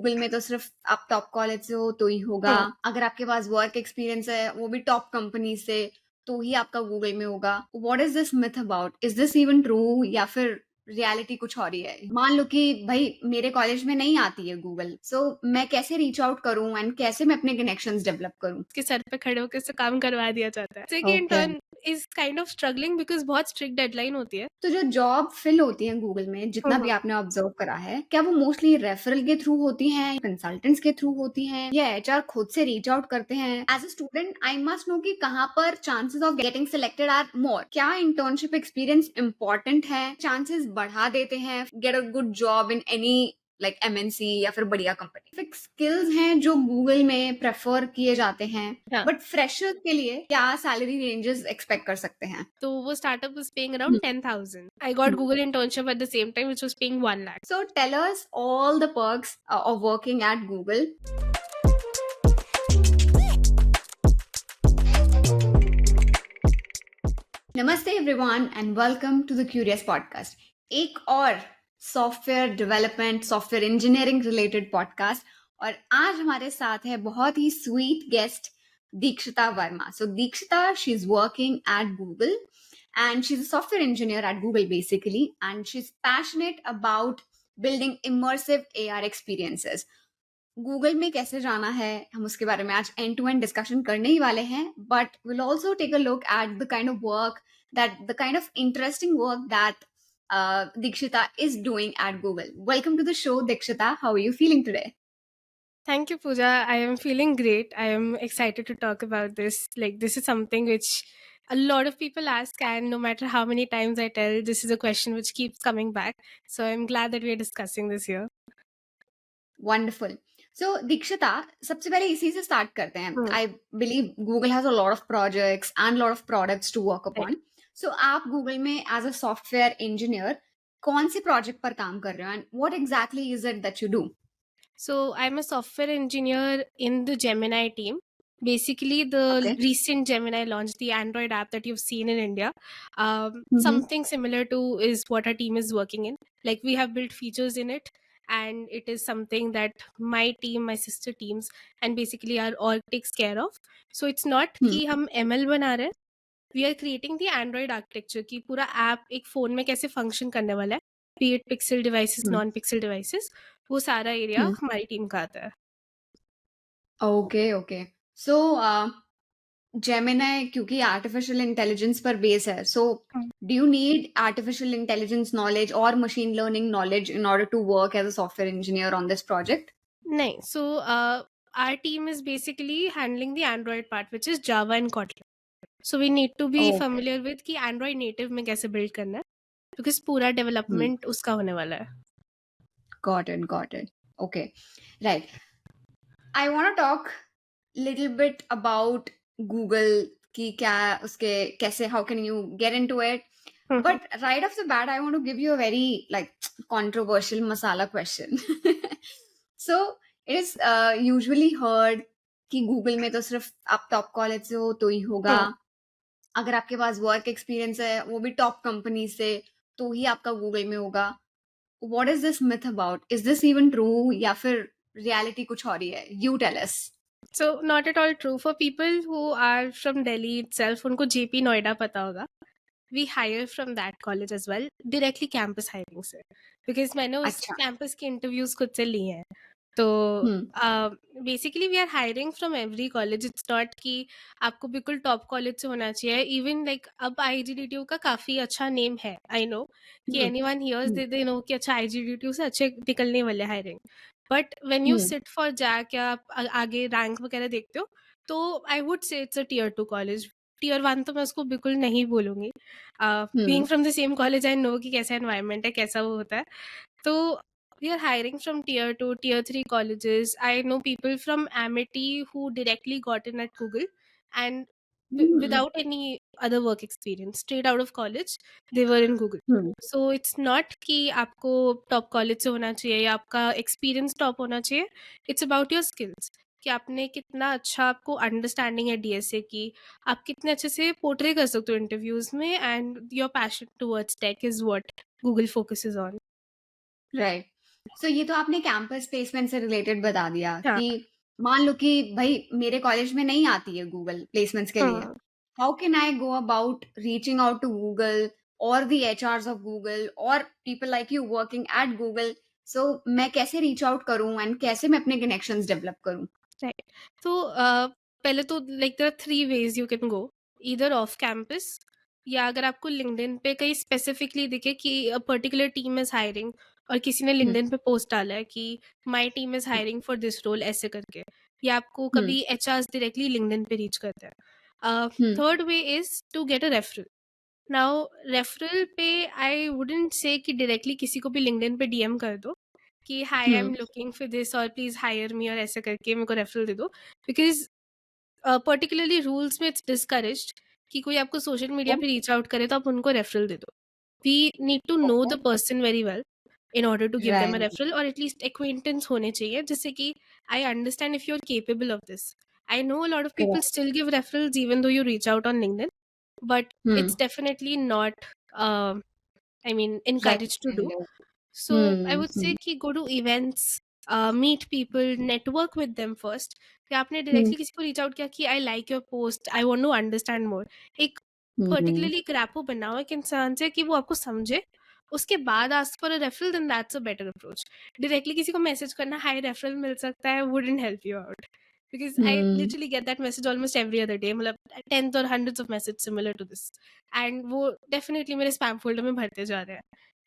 Google में तो सिर्फ आप टॉप कॉलेज से हो तो ही होगा। हुँ। अगर आपके पास वर्क एक्सपीरियंस है वो भी टॉप कंपनी से तो ही आपका गूगल में होगा। What is this myth about? Is this even true या फिर रियलिटी कुछ और ही है? मान लो कि भाई मेरे कॉलेज में नहीं आती है गूगल, सो मैं कैसे रीच आउट करूं एंड कैसे मैं अपने कनेक्शंस डेवलप करूं? उसके सर पे खड़े होके उससे काम करवा दिया जाता है। Second okay. Intern is kind of struggling because बहुत स्ट्रिक्ट डेडलाइन होती है। तो जो जॉब फिल होती है गूगल में, हुँ, जितना भी हुँ। आपने ऑब्जर्व करा है, क्या वो मोस्टली रेफरल के थ्रू होती हैं, कंसल्टेंट्स के थ्रू होती हैं या एचआर खुद से रीच आउट करते हैं? As a student I must know कि कहाँ पर chances of getting selected are more? क्या इंटर्नशिप एक्सपीरियंस इंपॉर्टेंट है, चांसेस बढ़ा देते हैं get a good job in any like MNC या फिर बढ़िया कंपनी? फिक्स स्किल्स हैं जो गूगल में प्रेफर किए जाते हैं, हाँ, बट फ्रेशर्स के लिए क्या सैलरी रेंजेस एक्सपेक्ट कर सकते हैं? तो वो startup was paying around 10,000। I got Google internship at the same time which was paying 1 lakh. So tell us all the perks of working at Google. नमस्ते everyone and welcome to the curious podcast. एक और software development, software engineering related podcast. और आज हमारे साथ है बहुत ही sweet guest Dikshita Verma. So Dikshita, she is working at Google and she's a software engineer at Google basically, and she's passionate about building immersive AR experiences. Google में कैसे जाना है हम उसके बारे में आज एंड टू एंड डिस्कशन करने ही वाले हैं, but will also take a look at the kind of work the kind of interesting work that Dikshita is doing at Google. Welcome to the show, Dikshita. How are you feeling today? Thank you, Pooja. I am feeling great. I am excited to talk about this. Like, this is something which a lot of people ask, and no matter how many times I tell, this is a question which keeps coming back. So I'm glad that we are discussing this here. Wonderful. So Dikshita, सबसे पहले इसी से start करते हैं। Hmm. I believe Google has a lot of projects and lot of products to work Right. Upon. So आप Google में as a software engineer कौन से प्रोजेक्ट पर काम कर रहे हो and what exactly is it that you do? So I'm a software engineer in the Gemini team. Basically, the okay. recent Gemini launched the Android app that you've seen in India. Hmm. Something similar to is what our team is working in. Like, we have built features in it, and it is something that my team, my sister teams, and basically our org takes care of. So it's not कि हम ML बना रहे हैं. We are creating the Android architecture कि पूरा app एक phone में कैसे function करने वाला है. Be it pixel devices, non-pixel devices. वो सारा एरिया हमारी टीम का आता है। Okay okay. सो जेमिनाई क्योंकि आर्टिफिशियल इंटेलिजेंस पर बेस है, so do you need artificial intelligence knowledge और machine learning knowledge in order to work as a software engineer on this project? नहीं, so our team is basically handling the Android part, which is Java and Kotlin. So we need to be okay. familiar with कि Android native में कैसे build करना है, because पूरा development उसका होने वाला है। Got it. Okay, right. I want to talk little bit about Google कि क्या उसके कैसे, how can you get into it? But right off the bat, I want to give you a very like controversial masala question. So it is usually heard कि Google में तो सिर्फ आप top college से हो तो ही होगा। अगर आपके पास वर्क एक्सपीरियंस है वो भी टॉप कंपनी से तो ही आपका गूगल में होगा। What is this myth about? Is this even true या फिर रियलिटी कुछ और ही है? You tell us. So not at all true for people who are from Delhi itself. उनको JP नोएडा पता होगा। We hire from that college as well, directly campus hiring से, because मैंने उस अच्छा। campus के interviews खुद से लिए हैं। तो hmm. Basically we are hiring from every college. It's not कि आपको बिल्कुल टॉप कॉलेज से होना चाहिए. इवन लाइक अब IGDTU का काफ़ी अच्छा नेम है. आई नो कि hmm. Anyone here's hmm. They know कि अच्छा IGDTU से अच्छे निकलने वाले hiring. But when you hmm. Sit for JAC या आप आगे रैंक वगैरह देखते हो, तो I would say it's a tier 2 college. Tier 1 तो मैं उसको बिल्कुल नहीं बोलूँगी. Being from the same college I know कि कैसा एनवायरनमेंट है, कैसा वो होता है. तो we are hiring from tier 2, tier 3 colleges. I know people from Amity who directly got in at Google, and hmm. without any other work experience, straight out of college, they were in Google. Hmm. So it's not कि आपको top college से होना चाहिए या आपका experience top होना चाहिए. It's about your skills. कि आपने कितना अच्छा आपको अंडरस्टैंडिंग है DSA की, आप कितने अच्छे से पोर्ट्रे कर सकते हो इंटरव्यूज में, and your passion towards tech is what Google focuses on. Right. So ये तो आपने कैंपस प्लेसमेंट से रिलेटेड बता दिया हाँ। कि मान लो कि भाई मेरे कॉलेज में नहीं आती है गूगल प्लेसमेंट्स के लिए। हाँ। How can I go about reaching out to Google और द एचआर्स ऑफ गूगल और people like you working at Google? So मैं कैसे रीच आउट करूँ एंड कैसे मैं अपने कनेक्शंस डेवलप करूँ? राइट। तो पहले तो like there are 3 ways you can go, either off campus, या अगर आपको लिंक्डइन पे कहीं स्पेसिफिकली दिखे कि a particular team is hiring और किसी ने हुँ, लिंक्डइन पे पोस्ट डाला है कि my team is hmm, hiring for this role ऐसे करके, या आपको हुँ, कभी एचआर्स डायरेक्टली लिंक्डइन पे रीच करते हैं। Hmm, third way is to get a referral. Now referral पे आई वुडंट से कि डायरेक्टली किसी को भी लिंक्डइन पे डीएम कर दो कि hi I um, am looking for this और प्लीज हायर मी और ऐसे करके मेरे को रेफरल दे दो, बिकॉज पर्टिकुलरली रूल्स में इट्स डिस्करेज्ड कि कोई आपको सोशल मीडिया ओके, पे रीच आउट करे तो आप उनको रेफरल दे दो। We need to know okay, the person very well in order to give them a right, referral, or at least acquaintance होने चाहिए जिससे कि I understand if you're capable of this. I know a lot of people correct, still give referrals even though you reach out on LinkedIn, but hmm, it's definitely not I mean encouraged to do. Recommended, So I hmm, would say हुँ, कि go to events, meet people, network with them first. कि आपने हुँ, directly किसी को reach out किया कि I like your post, I want to understand more, एक um, particularly क्रैपो बनाओ एक इंसान से कि वो आपको समझे, उसके बाद ask for a referral, then that's a better approach. Directly किसी को मैसेज करना हाई रेफरल मिल सकता है wouldn't help you out, because I um, literally get that message almost every other day, मतलब tens or hundreds of messages similar to this, and वो definitely मेरे spam folder में भरते जा रहे हैं।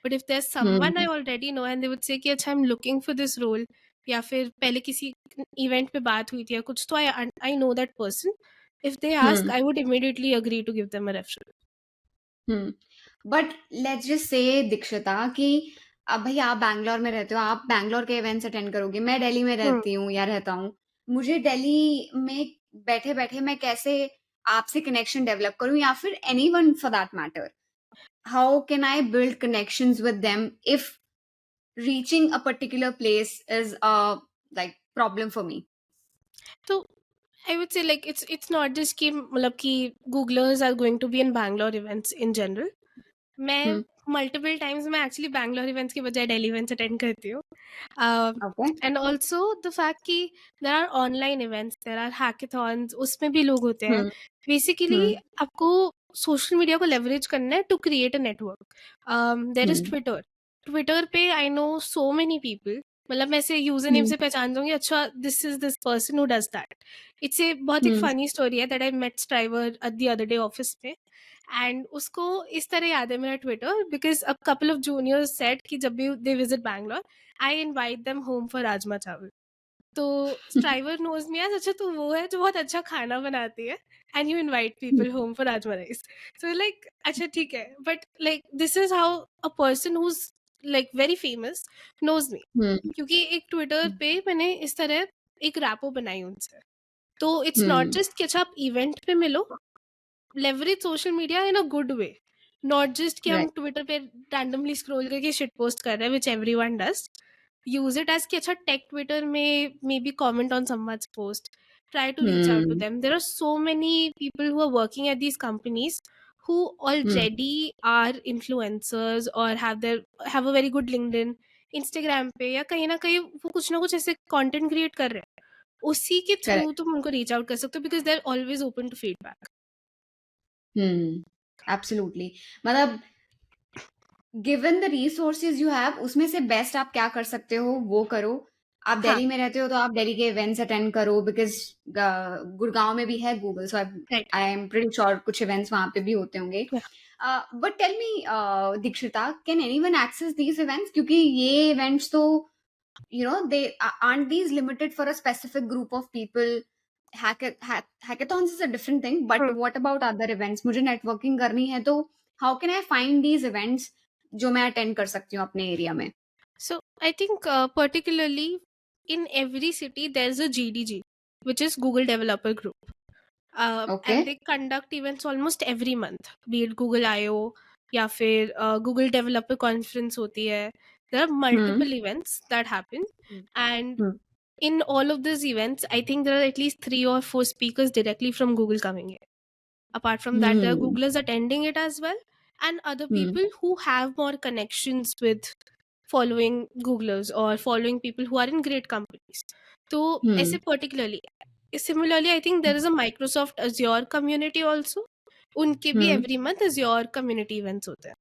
But if there's someone I hmm, already know and they would say कि अच्छा I'm looking for this role, या फिर पहले किसी इवेंट पे बात हुई थी या कुछ, तो I know that person. If they ask, hmm, I would immediately agree to give them a referral. Hmm. But let's just say Dikshita कि अब भई आप बैंगलोर में रहते हो, आप बैंगलोर के इवेंट्स अटेंड करोगे, मैं दिल्ली में Hmm. रहती हूँ या रहता हूँ। मुझे दिल्ली में बैठे-बैठे मैं कैसे आपसे कनेक्शन डेवलप करूँ या फिर anyone for that matter? How can I build connections with them if reaching a particular place is like problem for me? So I would say like it's not just कि मतलब कि Googlers are going to be in Bangalore events in general. मैं hmm, multiple times मैं actually Bangalore events की बजाय Delhi events attend करती हूँ। Okay. And also the fact कि there are online events, there are hackathons, उसमें भी लोग होते हैं। हुँ, बेसिकली हुँ, आपको सोशल मीडिया को लेवरेज करना है to create a network. There is hmm, Twitter. Twitter पे I know so many people, मतलब मैं ऐसे यूजर नेम हुँ, से पहचान जाऊंगी, अच्छा this is this person who does that. It's a बहुत एक हुँ, फनी स्टोरी है that I met Striver at the other day office में, एंड उसको इस तरह याद है मेरा Twitter, because a couple of juniors said कि जब भी they visit Bangalore I invite them home for rajma chawal. तो स्ट्राइवर नोज मी एज अच्छा तू वो है जो बहुत अच्छा खाना बनाती है and you invite hmm, people home for rajma rice. So like अच्छा ठीक है, but like this is how a person who is like very famous knows me, hmm, क्योंकि एक ट्विटर पे मैंने इस तरह एक रैपो बनाई उनसे। तो इट्स नॉट हुँ, जस्ट कि अच्छा आप इवेंट पे मिलो, leverage social media in a good way, not just कि हम राइट, ट्विटर पे रैंडमली स्क्रॉल करके शिट पोस्ट कर रहे हैं which everyone does. Use it as कि अच्छा टेक ट्विटर में maybe comment on someone's post, try to reach out to hmm, them. There are so many people who are working at these companies who hmm, already are influencers or have a very good LinkedIn, Instagram पे या कहीं ना कहीं वो कुछ ना कुछ ऐसे कंटेंट क्रिएट कर रहे हैं, उसी के थ्रू करेक्ट, तुम उनको रीच आउट कर सकते हो, because they are always open to feedback. Hmm, absolutely. मतलब given the resources you have उसमें से बेस्ट आप क्या कर सकते हो वो करो। आप हाँ। दिल्ली में रहते हो तो आप दिल्ली के इवेंट्स अटेंड करो बिकॉज़ गुड़गाँव में भी है Google so I right. I am pretty sure कुछ इवेंट्स वहाँ पे भी होते होंगे। But tell me Dikshita can anyone access these events? क्योंकि ये इवेंट्स तो they aren't these limited for a specific group of people? Hackathons is a different thing, but Hmm. what about other events? मुझे networking करनी है तो how can I find these events जो मैं attend कर सकती हूँ अपने एरिया में? So I think particularly in every city there's a GDG, which is Google Developer Group, okay. and they conduct events almost every month, be it Google I/O या फिर Google Developer Conference होती है. There are hmm. multiple events that happen, hmm. and hmm. in all of these events, I think there are at least 3 or 4 speakers directly from Google coming in. Apart from that, there are hmm. Googlers attending it as well, and other hmm. people who have more connections with following Googlers or following people who are in great companies. तो ऐसे Hmm. particularly, similarly I think there is a Microsoft Azure community also. उनके भी Hmm. every month Azure community events होते हैं.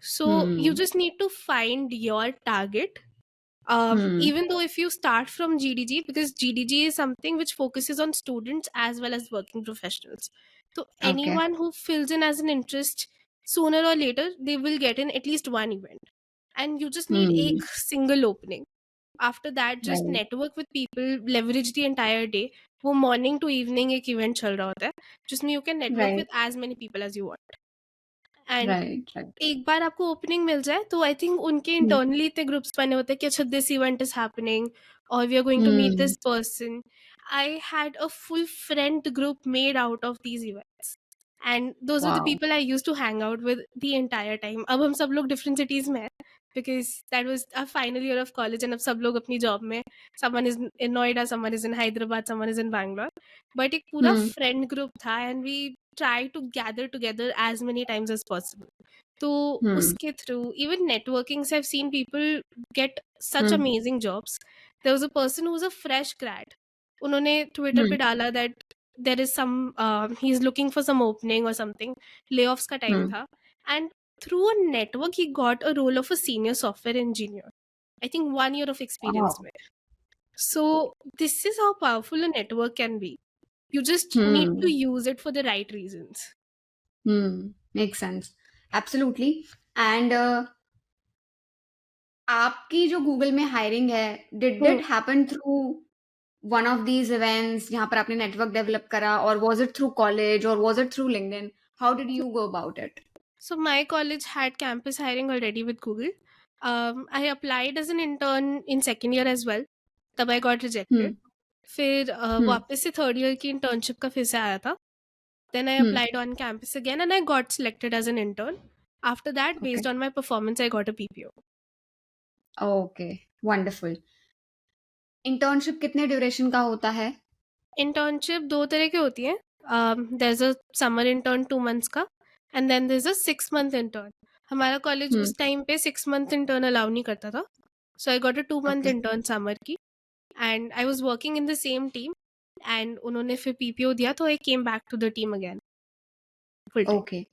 So you Hmm. just need to find your target. Hmm. Even though if you start from GDG, because GDG is something which focuses on students as well as working professionals. So Okay. anyone who fills in as an interest, sooner or later, they will get in at least one event. And you just need a Hmm. single opening. After that, just Right. network with people, leverage the entire day. वो morning to evening एक event चल रहा होता है जिसमें you can network Right. with as many people as you want. And Right. Right. एक बार आपको opening मिल जाए तो आई थिंक उनके Hmm. इंटरनली इतने ग्रुप्स बने होते हैं कि अच्छा दिस इवेंट इज हैपनिंग और we are going to meet Hmm. This person. I had a full friend group made out of these events and those are the Wow. People I use to hang out with the entire time. अब हम सब लोग different cities में हैं because that was a final year of college and अब सब लोग अपनी जॉब में. Someone is in Noida, someone is in Hyderabad, someone is in Bangalore. But एक पूरा Hmm. फ्रेंड ग्रुप था and we try to gather together as many times as possible. तो Hmm. उसके थ्रू इवन नेटवर्किंग से I have seen people get such Hmm. Amazing jobs. There was a person who was a fresh grad. उन्होंने Twitter पे Hmm. डाला that there is some he is looking for some opening और something. Layoffs का time Hmm. था and through a network he got a role of a senior software engineer. I think 1 year of experience Wow. में. So this is how powerful a network can be. You just need to Hmm. use it for the right reasons. Makes sense. Absolutely. And आपकी जो Google में hiring है, did Hmm. It happen through one of these events जहाँ पर आपने network develop करा और was it through college और was it through LinkedIn? How did you go about it? So my college had campus hiring already with Google. I applied as an intern in second year as well. तब I got hmm, rejected. फिर हुँ, वापस से third year की internship का फिर से आया था. Then I hmm, applied on campus again and I got selected as an intern. After that, okay, based on my performance, I got a PPO. Okay, wonderful. Internship कितने duration का होता है? इंटर्नशिप दो तरह की होती है. There is a summer intern 2 months का and then there is a 6 month intern. हमारा कॉलेज हुँ, उस टाइम पे 6 month इंटर्न अलाउ नहीं करता था. So I got a 2 month okay, intern summer की and I was working in the same team and उन्होंने फिर पीपीओ दिया तो I came back to the team again full time. Okay.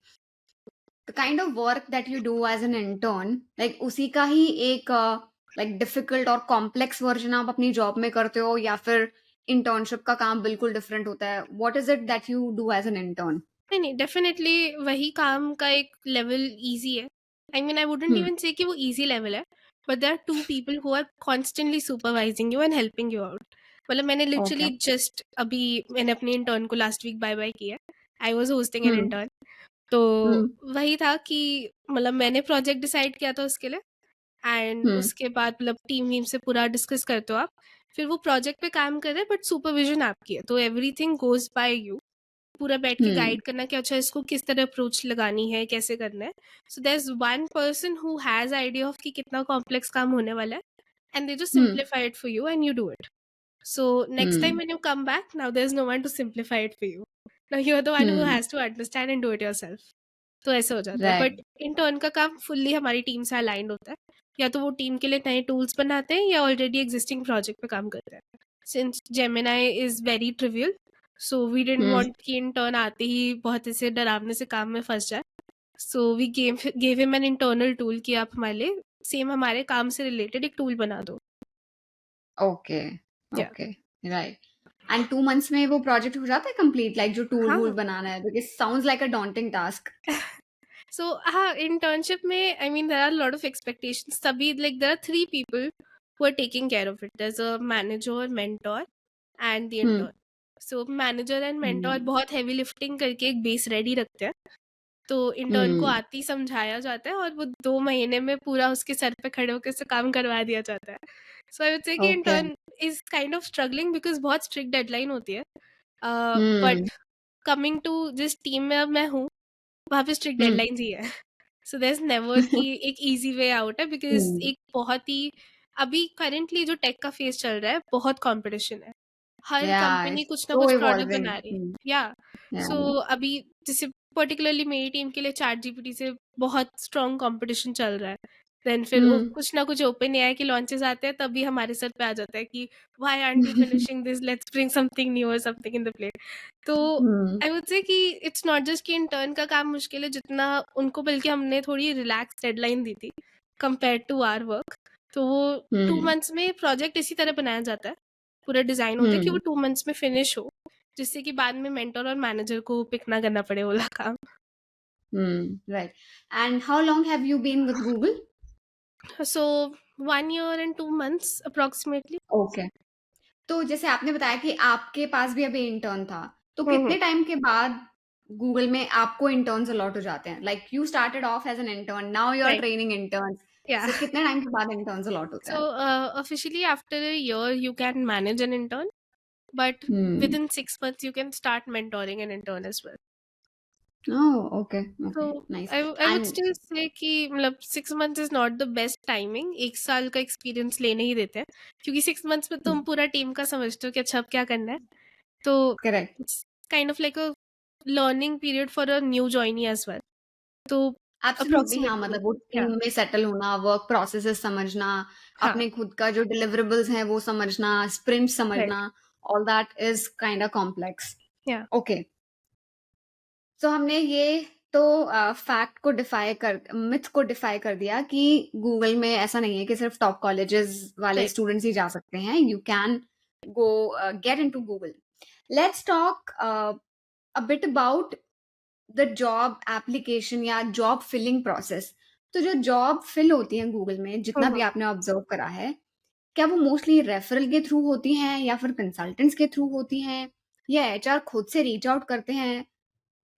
The kind of work that you do as an intern like उसी का ही एक like difficult और complex version आप अपनी जॉब में करते हो या फिर इंटर्नशिप का काम बिल्कुल डिफरेंट होता है? What is it that you do as an intern? नहीं नहीं, डेफिनेटली वही काम का एक लेवल ईजी है. I mean I wouldn't um, even say कि वो ईजी लेवल है, but there are two people who are constantly supervising you and helping you out. मतलब मैंने ओके। लिटरली जस्ट अभी मैंने अपने इंटर्न को लास्ट वीक बाय बाय किया. I was hosting an um, intern. तो हुँ, वही था कि मतलब मैंने प्रोजेक्ट डिसाइड किया था उसके लिए एंड हुँ, उसके बाद मतलब टीम वीम से पूरा डिस्कस करते हो आप. फिर वो प्रोजेक्ट पे काम कर रहे हैं बट सुपरविजन आपकी है तो एवरीथिंग गोज बाय यू. पूरा बैठ के हुँ, गाइड करना कि अच्छा इसको किस तरह अप्रोच लगानी है, कैसे करना है. So there is one person who has idea of कि कितना कॉम्प्लेक्स काम होने वाला है and they just hmm, simplify it for you and you do it. So next time hmm, when you come back, now there's no one to simplify it for you. Now you're the one who hmm, has to understand and do it yourself. तो ऐसे हो जाता है. Right, but intern का काम fully हमारी team से aligned होता है. या तो वो टीम के लिए नए टूल्स बनाते हैं या ऑलरेडी एग्जिस्टिंग प्रोजेक्ट पे काम करते हैं. Since Gemini is very trivial, so we didn't um, want कि इंटर्न आते ही बहुत ऐसे डरावने से काम में फंस जाए. So we gave him an internal tool कि आप हमारे लिए सेम हमारे काम से रिलेटेड एक टूल बना दो. ओके, या ओके, राइट एंड 2 मंथ्स में वो प्रोजेक्ट हो जाता है कंप्लीट लाइक जो टूल वूल हाँ. बनाना है because sounds like a daunting task. So हाँ, internship में I mean there are a lot of expectations. सभी like there are 3 people who are taking care of it. There's a manager, mentor, and the hmm, intern. So manager and mentor हुँ, बहुत heavy lifting करके एक base ready रखते हैं. तो intern को हुँ, आते ही समझाया जाता है और वो 2 महीने में पूरा उसके सर पे खड़े होकर उससे काम करवा दिया जाता है. सो आई वुड से कि okay, intern is kind of struggling because बहुत स्ट्रिक्ट डेडलाइन होती है. हुँ, बट कमिंग टू जिस टीम में अब मैं हूँ वहाँ पे स्ट्रिक्ट हुँ, डेडलाइंस ही है. सो देयर इज नेवर कि एक ईजी वे आउट है बिकॉज हुँ, एक बहुत ही अभी करेंटली जो टेक का फेज चल रहा है बहुत कंपटीशन है. हर या कंपनी इट्स कुछ ना सो कुछ प्रोडक्ट इवॉल्विंग। बना रही है. हुँ, या या, सो अभी जैसे पर्टिकुलरली मेरी टीम के लिए चैट जीपीटी से बहुत स्ट्रॉन्ग कंपटीशन चल रहा है. देन फिर हम्म कुछ ना कुछ ओपन एआई के लॉन्चेस आते हैं, तब भी हमारे सर पे आ जाता है कि why aren't you finishing this, let's bring something new और समथिंग इन द प्लेट। तो हम्म आई वुड से कि इट्स नॉट जस्ट कि इंटर्न का काम मुश्किल है जितना उनको, बल्कि हमने थोड़ी रिलैक्स डेडलाइन दी थी कंपेयर टू आवर वर्क। तो वो 2 मंथ्स में प्रोजेक्ट इसी तरह बनाया जाता है, पूरा डिजाइन होता है कि वो 2 मंथ्स में फिनिश हो, जिससे कि बाद में मेंटर और मैनेजर को पिक ना करना पड़े वो वाला काम। right. And how long have you been with Google? So 1 year and 2 months approximately. Okay, तो जैसे आपने बताया कि आपके पास भी अभी इंटर्न था, तो हम्म। कितने टाइम के बाद गूगल में आपको इंटर्न्स अलॉट हो जाते हैं? Like you started off as an intern, now you are right. Training interns, या सो कितने टाइम के बाद इंटर्न्स अलॉट होते so हैं? officially after a year you can manage an intern, but hmm within 6 months you can start mentoring an intern as well. Oh okay So okay nice I would and still say कि मतलब 6 months is not the best timing, 1 साल का experience लेने ही देते हैं, क्योंकि 6 months में तुम पूरा टीम का समझते हो कि अच्छा अब क्या करना है। तो correct, it's kind of like a learning period for a new joinee as well. तो एब्सोल्युटली हाँ, approximately मतलब वो yeah, टीम में सेटल होना, वर्क प्रोसेसेस समझना, हाँ, अपने खुद का जो डिलिवरेबल्स हैं वो समझना, स्प्रिंट right, समझना, all that is kind of complex. yeah, okay, so हमने ये तो फैक्ट को डिफाई कर मिथ को डिफाई कर दिया कि गूगल में ऐसा नहीं है कि सिर्फ टॉप कॉलेजेस वाले right, स्टूडेंट्स ही जा सकते हैं, you can go get into Google. Let's talk a bit about the job application या जॉब फिलिंग प्रोसेस। तो जो जॉब फिल होती है गूगल में, जितना भी हम्म, आपने ऑब्जर्व करा है, क्या वो मोस्टली रेफरल के थ्रू होती हैं या फिर कंसल्टेंट्स के थ्रू होती हैं या एचआर खुद से रीच आउट करते हैं?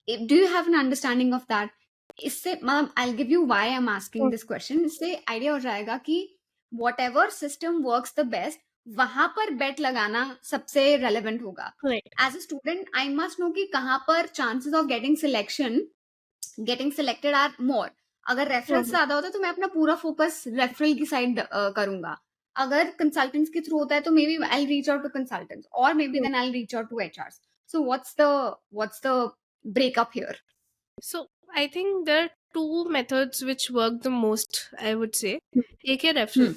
Do you have an understanding of that? इससे मतलब I give you why I am asking this question, इससे आइडिया हो जाएगा कि whatever system works the best, वहां पर बेट लगाना सबसे रेलेवेंट होगा। right, as a student I must know कि कहाँ पर chances of getting selected are more. अगर रेफरल्स हम्म, ज्यादा होता है तो मैं अपना पूरा फोकस रेफरल की साइड करूंगा। अगर कंसल्टेंट्स के थ्रू होता है तो maybe I reach out to consultants और maybe hmm. Then I reach out to HR. So what's the breakup here? So I think there are two methods which work the most, I would say. एक है referral. Hmm.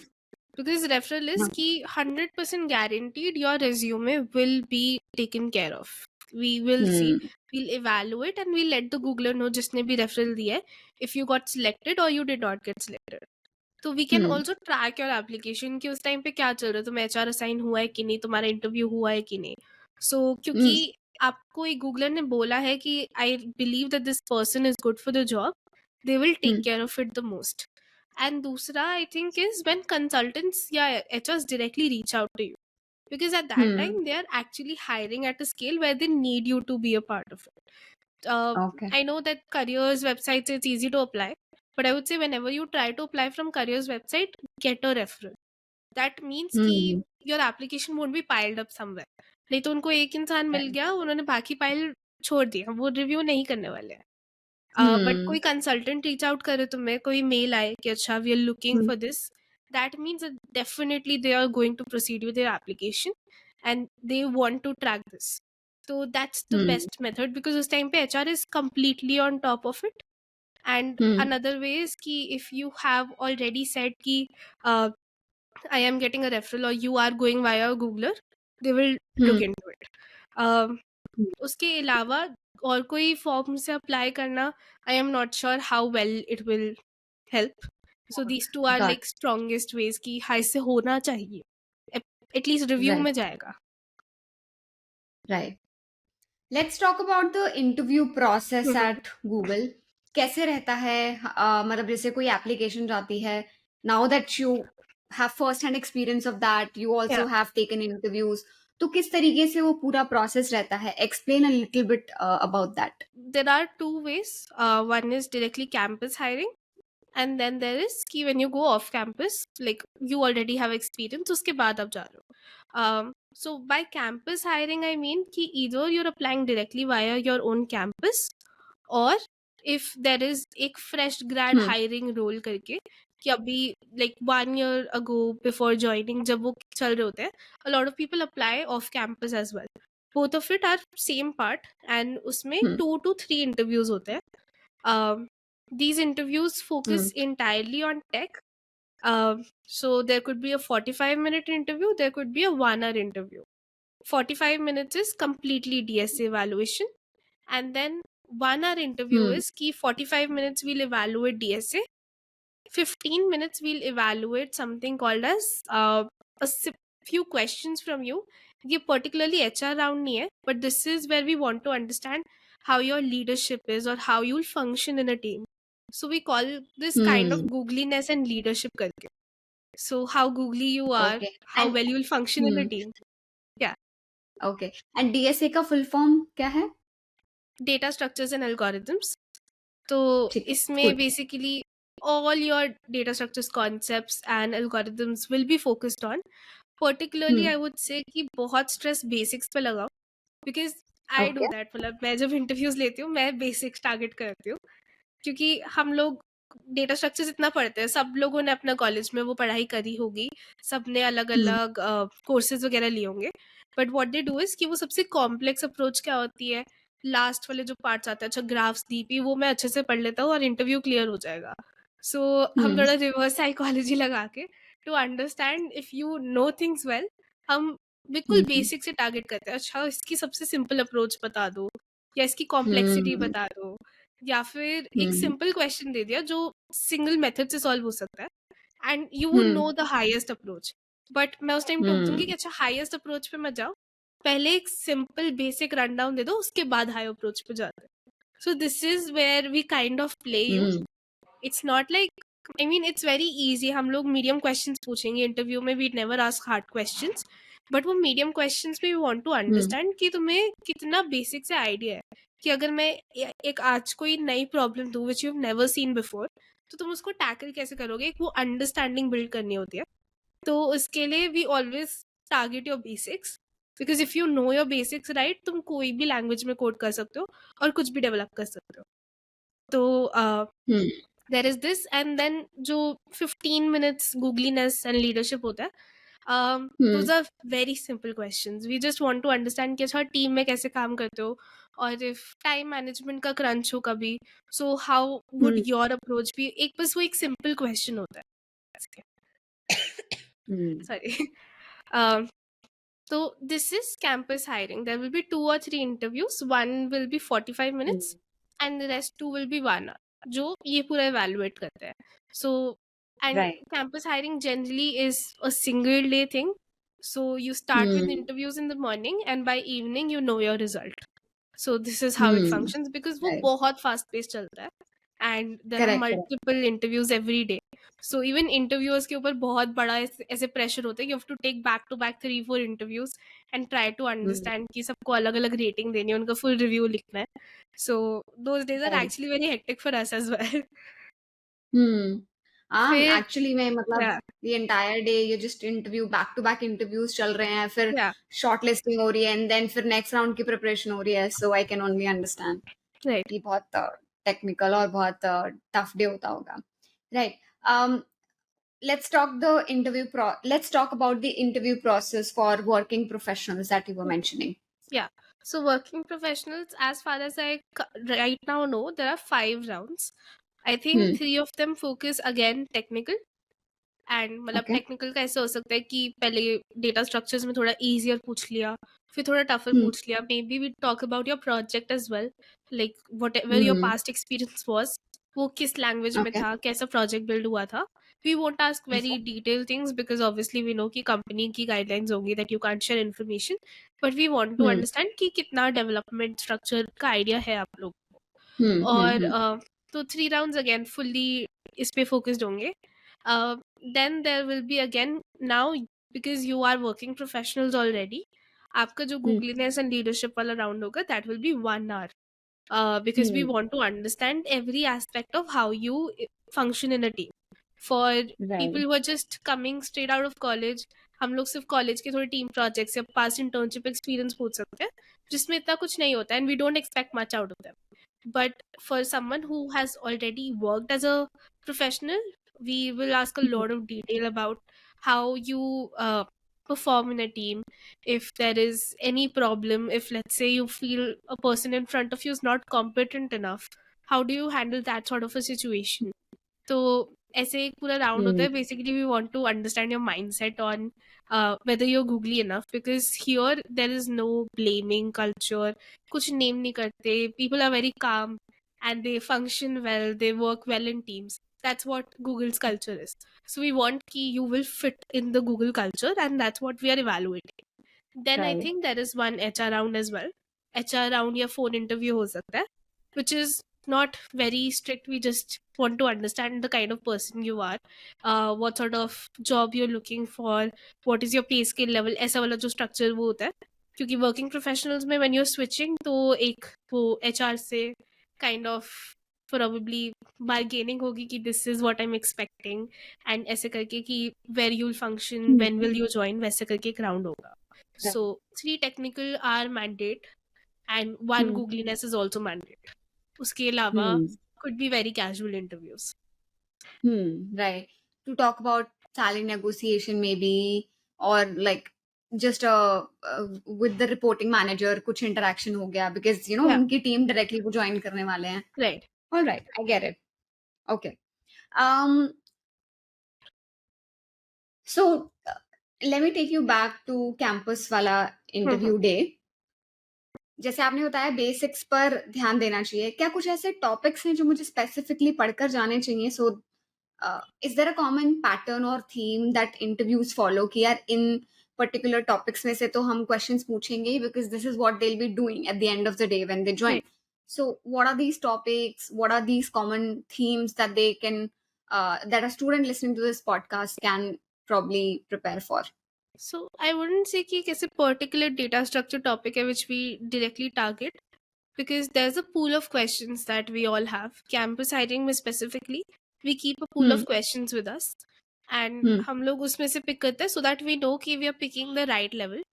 Because referral is कि 100% guaranteed your resume will be taken care of. We will see, Hmm. we'll evaluate and we'll let the Googler know जिसने भी referral दिया है, if you got selected or you did not get selected. तो we can Hmm. also track your application कि उस time पे क्या चल रहा है, तुम्हें HR असाइन हुआ है कि नहीं, तुम्हारा इंटरव्यू हुआ है कि नहीं। सो क्योंकि Hmm. आपको एक गूगलर ने बोला है कि I believe that this person is good for the job, they will take Hmm. Care of it the most. And दूसरा I think is when consultants या HRs directly reach out to you, because at that Hmm. time they are actually hiring at a scale where they need you to be a part of it. Okay. I know that careers websites it's easy to apply, but I would say whenever you try to apply from careers website, get a referral. That means कि Hmm. your application won't be piled up somewhere. नहीं तो उनको एक इंसान मिल Right. गया, उन्होंने बाकी file छोड़ दिया, वो रिव्यू नहीं करने वाले हैं। But Hmm. कोई कंसल्टेंट रीच आउट करे तुम्हें, कोई मेल आए कि अच्छा we are looking Hmm. For this, that means definitely they are going to proceed with their application and they want to track this. तो that's the Hmm. Best method, because उस time पे HR is completely on top of it. And Hmm. another way is कि if you have already said कि I am getting a referral or you are going via a Googler, they will Hmm. look into it. Um, उसके अलावा और कोई form से apply करना, I am not sure how well it will help. So these two are Got like strongest ways कि हाँ इससे होना चाहिए, एटलीस्ट रिव्यू right. में जाएगा। Right. Let's talk about the interview process hmm, at Google. कैसे रहता है? मतलब जैसे कोई एप्लीकेशन जाती है, now that you have first hand experience of that, you yeah, also have taken interviews, तो किस तरीके से वो पूरा प्रोसेस रहता है? Explain a little bit about that. there are two ways. One is directly campus hiring, and then there is कि when you go off campus, like you already have experience, उसके बाद आप जा रहे हो। So by campus hiring I mean कि either you're applying directly via your own campus, or if there is एक fresh grad हम्म hiring role करके कि अभी like 1 year ago before joining जब वो चल रहे होते हैं, a lot of people apply off campus as well. Both of it are same part and उसमें हम्म 2 to 3 interviews होते हैं. um, these interviews hmm focus entirely on tech, So there could be a 45-minute interview, there could be a 1 hour interview. 45 minutes is completely DSA evaluation, and then 1 hour interview Hmm. is key 45 minutes we'll evaluate DSA, 15 minutes we'll evaluate something called as a few questions from you. ये particularly HR round नहीं है, but this is where we want to understand how your leadership is or how you'll function in a team. So we call this kind of Hmm. googliness and leadership करके. So how googly you are, Okay. how And well you'll function in a hmm. team. Yeah. Okay. And DSA का full form क्या है? Data structures and algorithms. तो ठीक है. इसमें Cool. basically all your data structures concepts and algorithms will be focused on. Particularly Hmm. I would say कि बहुत stress basics पे लगाओ, because I do Okay. that. मतलब मैं जब interviews लेती हूँ मैं basics target करती हूँ, क्योंकि हम लोग डेटा स्ट्रक्चर्स इतना पढ़ते हैं, सब लोगों ने अपना कॉलेज में वो पढ़ाई करी होगी, सबने अलग Hmm. अलग कोर्सेज वगैरह लिए होंगे, but what they do is कि वो सबसे कॉम्प्लेक्स अप्रोच क्या होती है, लास्ट वाले जो पार्ट्स आते हैं, अच्छा ग्राफ्स डीपी, वो मैं अच्छे से पढ़ लेता हूँ और इंटरव्यू क्लियर हो जाएगा. सो हम Hmm. थोड़ा रिवर्स साइकोलॉजी लगा के to understand if you know things well, हम बिल्कुल Hmm. बेसिक से टारगेट करते हैं. अच्छा इसकी सबसे सिंपल अप्रोच बता दो, या इसकी कॉम्प्लेक्सिटी Hmm. बता दो, या फिर एक Hmm. सिंपल क्वेश्चन दे दिया जो सिंगल मेथड से सॉल्व हो सकता है, and you would Hmm. Know the highest approach. But मैं उस टाइम टोक दूंगी कि Hmm. अच्छा हाईएस्ट अप्रोच पे मत जाओ, पहले एक सिंपल बेसिक रन डाउन दे दो, उसके बाद हाई अप्रोच पे जाते हैं. So this is where we kind of play you. Hmm. It's not like, I mean it's very easy. हम लोग मीडियम क्वेश्चंस पूछेंगे इंटरव्यू में, we never ask hard questions, but वो मीडियम क्वेश्चंस में we want to Hmm. Understand कि तुम्हें कितना basic से आइडिया है, कि अगर मैं एक आज कोई नई प्रॉब्लम दूं which you have never seen before, तो तुम उसको टैकल कैसे करोगे, एक वो अंडरस्टैंडिंग बिल्ड करनी होती है. तो उसके लिए we always target your basics, because if you know your basics right, तुम कोई भी लैंग्वेज में कोड कर सकते हो और कुछ भी डेवलप कर सकते हो. तो Hmm. There is this, and then जो 15 मिनट्स गूगलीनेस एंड लीडरशिप होता है, Hmm. Those are very simple questions. We just want to understand कि अच्छा टीम में कैसे काम करते हो, और इफ टाइम मैनेजमेंट का क्रंच हो कभी, so how would Hmm. Your approach भी. एक बस वो एक सिंपल क्वेश्चन होता है. Hmm. Sorry. So this is campus hiring. There will be 2 or 3 interviews. One will be 45 minutes Hmm. and the rest 2 will be 1 hour. जो ये पूरा evaluate करते हैं. So and Right. campus hiring generally is a single day thing. So you start with Hmm. interviews in the morning and by evening you know your result. So this is how it Hmm. functions, because वो Right. बहुत fast paced चलता है and there are Correct. Correct. multiple interviews every day. So even interviewers के ऊपर बहुत बड़ा ऐसे pressure होता है, you have to take back to back 3-4 interviews and try to Hmm. understand कि सबको अलग अलग rating देनी है, उनका full review लिखना है. So those days are Right. actually very hectic for us as well. Hmm. फिर एक्चुअली में मतलब yeah, the entire day ये just interview back to back interviews चल रहे हैं, फिर yeah, shortlisting हो रही है, and then फिर next round की preparation हो रही है, so I can only understand right. कि बहुत technical और बहुत tough day होता होगा. Right. Let's talk about the interview process for working professionals that you were mentioning. Yeah. So working professionals, as far as I right now know, there are 5 rounds. I think Hmm. 3 of them focus again technical. And मतलब Okay. Technical का ऐसा हो सकता है कि पहले data structures में थोड़ा इजियर पूछ लिया, फिर थोड़ा टफर Hmm. पूछ लिया. Maybe we talk about your project as well, like whatever your Hmm. Past experience was, वो किस लैंग्वेज में Okay. था, कैसा प्रोजेक्ट बिल्ड हुआ था. We won't ask very Okay. Detail things because obviously we know कि company की guidelines होंगी that you can't share information, but we want to Hmm. Understand कि कितना डेवलपमेंट स्ट्रक्चर का आइडिया है आप लोग. Hmm. Hmm. और Hmm. तो 3 राउंड्स अगेन फुल्ली इस पे फोकस्ड होंगे. Then there will be again, now because you are working professionals already, आपका जो Hmm. googliness and leadership वाला round होगा, that will be 1 hour. Because we Hmm. want to understand every aspect of how you function in a team. For people Right. who are just coming straight out of college, हम लोग सिर्फ college के थोड़े team projects या पास internship experience पूछ सकते हैं, जिसमें इतना कुछ नहीं होता है, and we don't expect much out of them. But for someone who has already worked as a professional, we will ask a Hmm. lot of detail about how you perform in a team. If there is any problem, if let's say you feel a person in front of you is not competent enough, how do you handle that sort of a situation? So ऐसे एक पूरा round होता हम्म है. Basically we want to understand your mindset on whether you're googly enough, because here there is no blaming culture. कुछ name नहीं करते. People are very calm and they function well, they work well in teams. That's what Google's culture is. So we want ki you will fit in the Google culture, and that's what we are evaluating. Then I right think there is one HR round as well. HR round या phone interview हो सकता है, which is not very strict. We just want to understand the kind of person you are, what sort of job you're looking for, what is your pay scale level. ऐसा वाला जो structure वो होता है. क्योंकि working professionals में when you're switching तो एक वो HR से kind of probably bargaining होगी कि this is what I'm expecting, and ऐसे करके कि where you'll function, when will you join, वैसे करके एक round होगा. So 3 technical are mandate and 1 googliness is also mandate. उसके अलावा could be very casual interviews. Right. To talk about salary negotiation maybe, or like just with the reporting manager कुछ interaction हो गया because you know Yeah, उनकी team directly वो join करने वाले हैं. right. All right, I get it. Okay. Um. So let me take you back to campus वाला interview day. जैसे आपने बताया बेसिक्स पर ध्यान देना चाहिए. क्या कुछ ऐसे टॉपिक्स हैं जो मुझे स्पेसिफिकली पढ़कर जाने चाहिए? So is there a common pattern और थीम दैट इंटरव्यूज फॉलो कि यार इन पर्टिकुलर टॉपिक्स में से तो हम क्वेश्चंस पूछेंगे because this is what they will be doing at the end of the day when they join. Right. So what are these topics? What are these common themes that they can that a student listening to this podcast can probably prepare for? So I wouldn't say कि कैसे particular data structure topic है which we directly target, because there's a pool of questions that we all have. Campus hiring में specifically we keep a pool of questions with us, and हम लोग उसमें से pick करते हैं so that we know कि we are picking the right level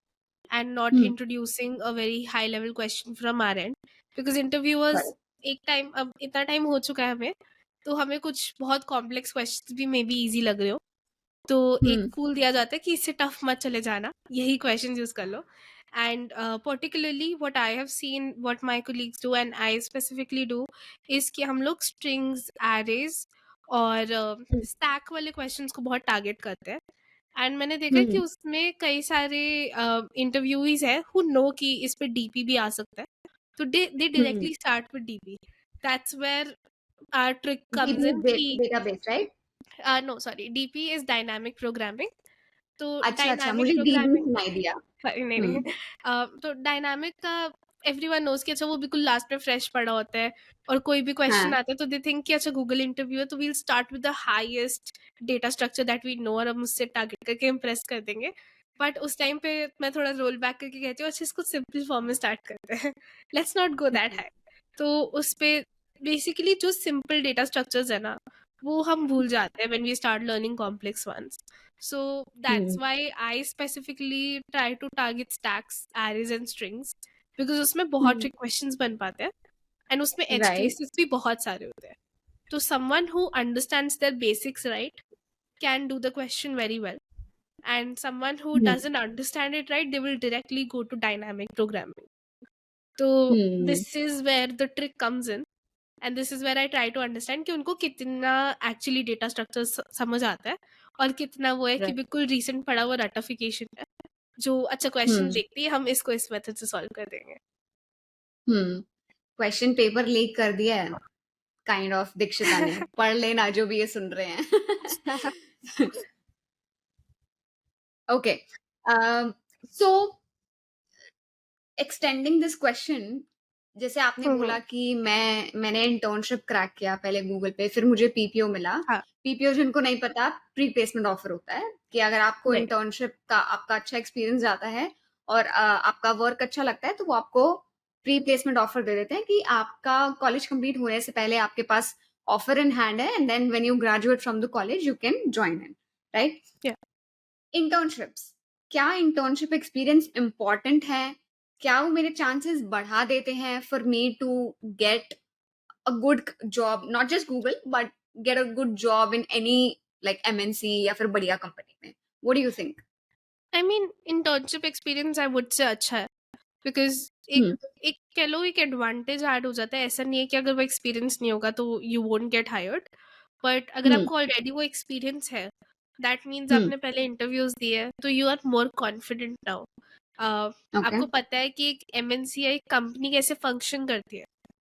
and not introducing a very high level question from our end, because interviewers Right. एक time, अब इतना टाइम हो चुका है हमें, तो हमें कुछ बहुत कॉम्प्लेक्स क्वेश्चंस भी मे बी इजी लग रहे हो, तो एक फूल दिया जाता है कि इससे टफ मत चले जाना, यही क्वेश्चंस यूज कर लो. And particularly what I have seen, what my colleagues do and I specifically do, is कि हम लोग स्ट्रिंग्स, एरेज और स्टैक वाले क्वेश्चंस को बहुत टारगेट करते हैं. एंड मैंने देखा कि उसमें कई सारे इंटरव्यूईज हैं हु नो कि इस पे डीपी भी आ सकता है, तो they directly start with DP. That's where our trick comes in कि database right. No sorry, DP is dynamic programming. तो अच्छा अच्छा डायनामिक मुझे डीबी प्रोग्रामिंग, सुनाई दिया. नहीं नहीं, तो डायनामिक का एवरीवन नोज कि अच्छा वो बिल्कुल लास्ट में फ्रेश पड़ा होता है, और कोई भी क्वेश्चन हाँ. आता है तो दे थिंक कि अच्छा गूगल इंटरव्यू है तो we'll start with the highest data structure that we know, और हम उससे टारगेट करके इम्प्रेस कर देंगे. बट उस टाइम पे मैं थोड़ा रोल बैक करके कहती हूँ अच्छा इसको सिंपल फॉर्म में स्टार्ट करते हैं, let's not go that high. तो उस पे बेसिकली जो सिंपल डेटा स्ट्रक्चर्स है ना, वो हम भूल जाते हैं when we start learning complex ones. So that's why I specifically try to target stacks, arrays and strings, because उसमें बहुत trick questions बन पाते हैं, and उसमें edge राइट. cases भी बहुत सारे होते हैं. तो someone who understands their basics right can do the question very well, and someone who doesn't understand it right, they will directly go to dynamic programming. So this is where the trick comes in, and this is where I try to understand कि उनको कितना actually data structure समझ आता है, और कितना वो है कि राइट. बिल्कुल recent पड़ा हुआ रटिफिकेशन है जो अच्छा क्वेश्चन देखती है हम इसको इस मेथड से सॉल्व कर देंगे. क्वेश्चन पेपर लीक कर दिया है काइंड ऑफ दीक्षिता ने. पढ़ लेना जो भी ये सुन रहे हैं. Okay. So extending this question, जैसे आपने बोला कि मैंने इंटर्नशिप क्रैक किया पहले गूगल पे, फिर मुझे पीपीओ मिला. हाँ, पीपीओ जिनको नहीं पता, प्री प्लेसमेंट ऑफर होता है कि अगर आपको right. इंटर्नशिप का आपका अच्छा एक्सपीरियंस जाता है और आपका वर्क अच्छा लगता है तो वो आपको प्री प्लेसमेंट ऑफर दे देते हैं कि आपका कॉलेज कंप्लीट होने से पहले आपके पास ऑफर इन हैंड है, and then when you graduate from the college you can join in. Right. Yeah. Internships, क्या इंटर्नशिप एक्सपीरियंस इम्पॉर्टेंट है? क्या वो मेरे चांसेस बढ़ा देते हैं for me to get a good job, not just Google but get a good job in any like MNC या फिर बढ़िया कंपनी में? What do you think? I mean internship experience I would say अच्छा है, because एक एक कह लो एक एडवांटेज ऐड हो जाता है. ऐसा नहीं है कि अगर वो एक्सपीरियंस नहीं होगा तो you won't get hired, but अगर हम्म। आपको ऑलरेडी वो एक्सपीरियंस है, दैट मीन्स हम्म। आपने पहले इंटरव्यूज दिए हैं, तो you are more confident now. Okay. आपको पता है कि एक एमएनसी या एक कंपनी कैसे फंक्शन करती है।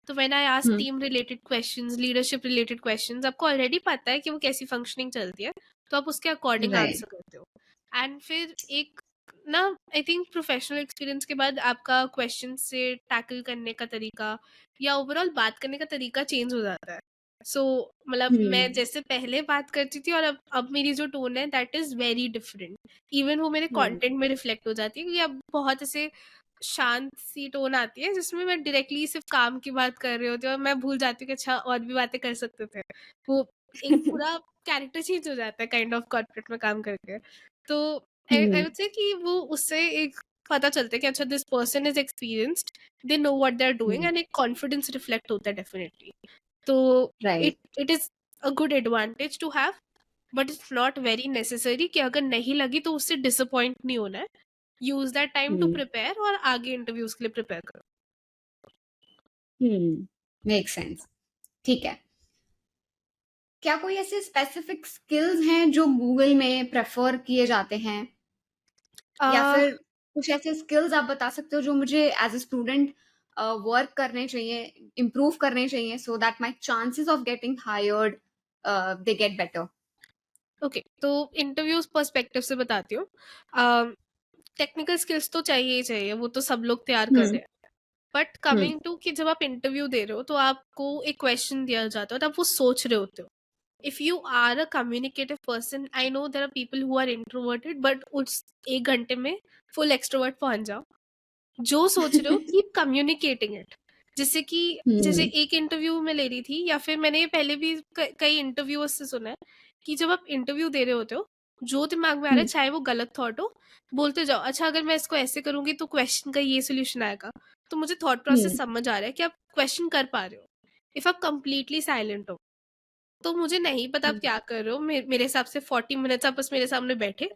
तो when I ask hmm. Team related questions, leadership related questions, आपको ऑलरेडी पता है कि वो कैसी फंक्शनिंग चलती है, तो आप उसके अकॉर्डिंग राइट। आंसर करते हो। एंड फिर एक ना, आई थिंक प्रोफेशनल एक्सपीरियंस के बाद आपका क्वेश्चन से टैकल करने का तरीका या ओवरऑल बात करने का तरीका चेंज हो जाता है। सो मतलब मैं हम्म। जैसे पहले बात करती थी और अब मेरी जो टोन है that is very different. Even वो मेरे हम्म। कंटेंट में रिफ्लेक्ट हो जाती है, क्योंकि अब बहुत ऐसे शांत सी टोन आती है जिसमें मैं डायरेक्टली सिर्फ काम की बात कर रही होती हूँ और मैं भूल जाती हूँ कि अच्छा और भी बातें कर सकते थे। वो एक पूरा कैरेक्टर चेंज हो जाता है काइंड ऑफ कॉर्पोरेट में काम करके। तो आई हम्म। वुड से कि वो उससे एक पता चलता है कि अच्छा this person is experienced, they know what they are doing, hmm. And एक कॉन्फिडेंस रिफ्लेक्ट होता है डेफिनेटली। तो right. It is a good advantage to have, but it's not very necessary कि अगर नहीं लगी तो उससे डिसअपॉइंट नहीं होना है। Use that time to hmm. Prepare और आगे इंटरव्यूज के लिए प्रिपेयर करो। हम्म। Make sense. ठीक है। क्या कोई ऐसे स्पेसिफिक स्किल्स हैं जो गूगल में प्रेफर किए जाते हैं, या uh, फिर कुछ ऐसे स्किल्स आप बता सकते हो जो मुझे एज अ स्टूडेंट वर्क करने चाहिए, इम्प्रूव करने चाहिए, so that my chances of getting hired they get better? Okay, तो इंटरव्यूज पर्सपेक्टिव से बताती हूँ। टेक्निकल स्किल्स तो चाहिए ही चाहिए, वो तो सब लोग तैयार कर हम्म। रहे हैं। But hmm. कमिंग टू कि जब आप इंटरव्यू दे रहे हो तो आपको एक क्वेश्चन दिया जाता है और आप वो सोच रहे होते हो। If you are a communicative person, I know there are people who are introverted, but उस 1 घंटे में फुल एक्सट्रोवर्ट पहुंच जाओ। जो सोच रहे हो कीप कम्युनिकेटिंग इट। जैसे कि जैसे हम्म। एक इंटरव्यू में ले रही थी, या फिर मैंने ये पहले भी कई इंटरव्यूअर्स से सुना है कि जब आप इंटरव्यू दे रहे होते हो, जो दिमाग में आ रहा है हम्म। चाहे वो गलत थॉट हो, बोलते जाओ अच्छा अगर मैं इसको ऐसे करूंगी तो क्वेश्चन का ये सोल्यूशन आएगा। तो मुझे थॉट प्रोसेस हम्म। समझ आ रहा है कि आप क्वेश्चन कर पा रहे हो। इफ आप कंप्लीटली साइलेंट हो तो मुझे नहीं पता आप हम्म। क्या कर रहे हो। मेरे हिसाब से 40 मिनट्स आप बस मेरे सामने बैठे,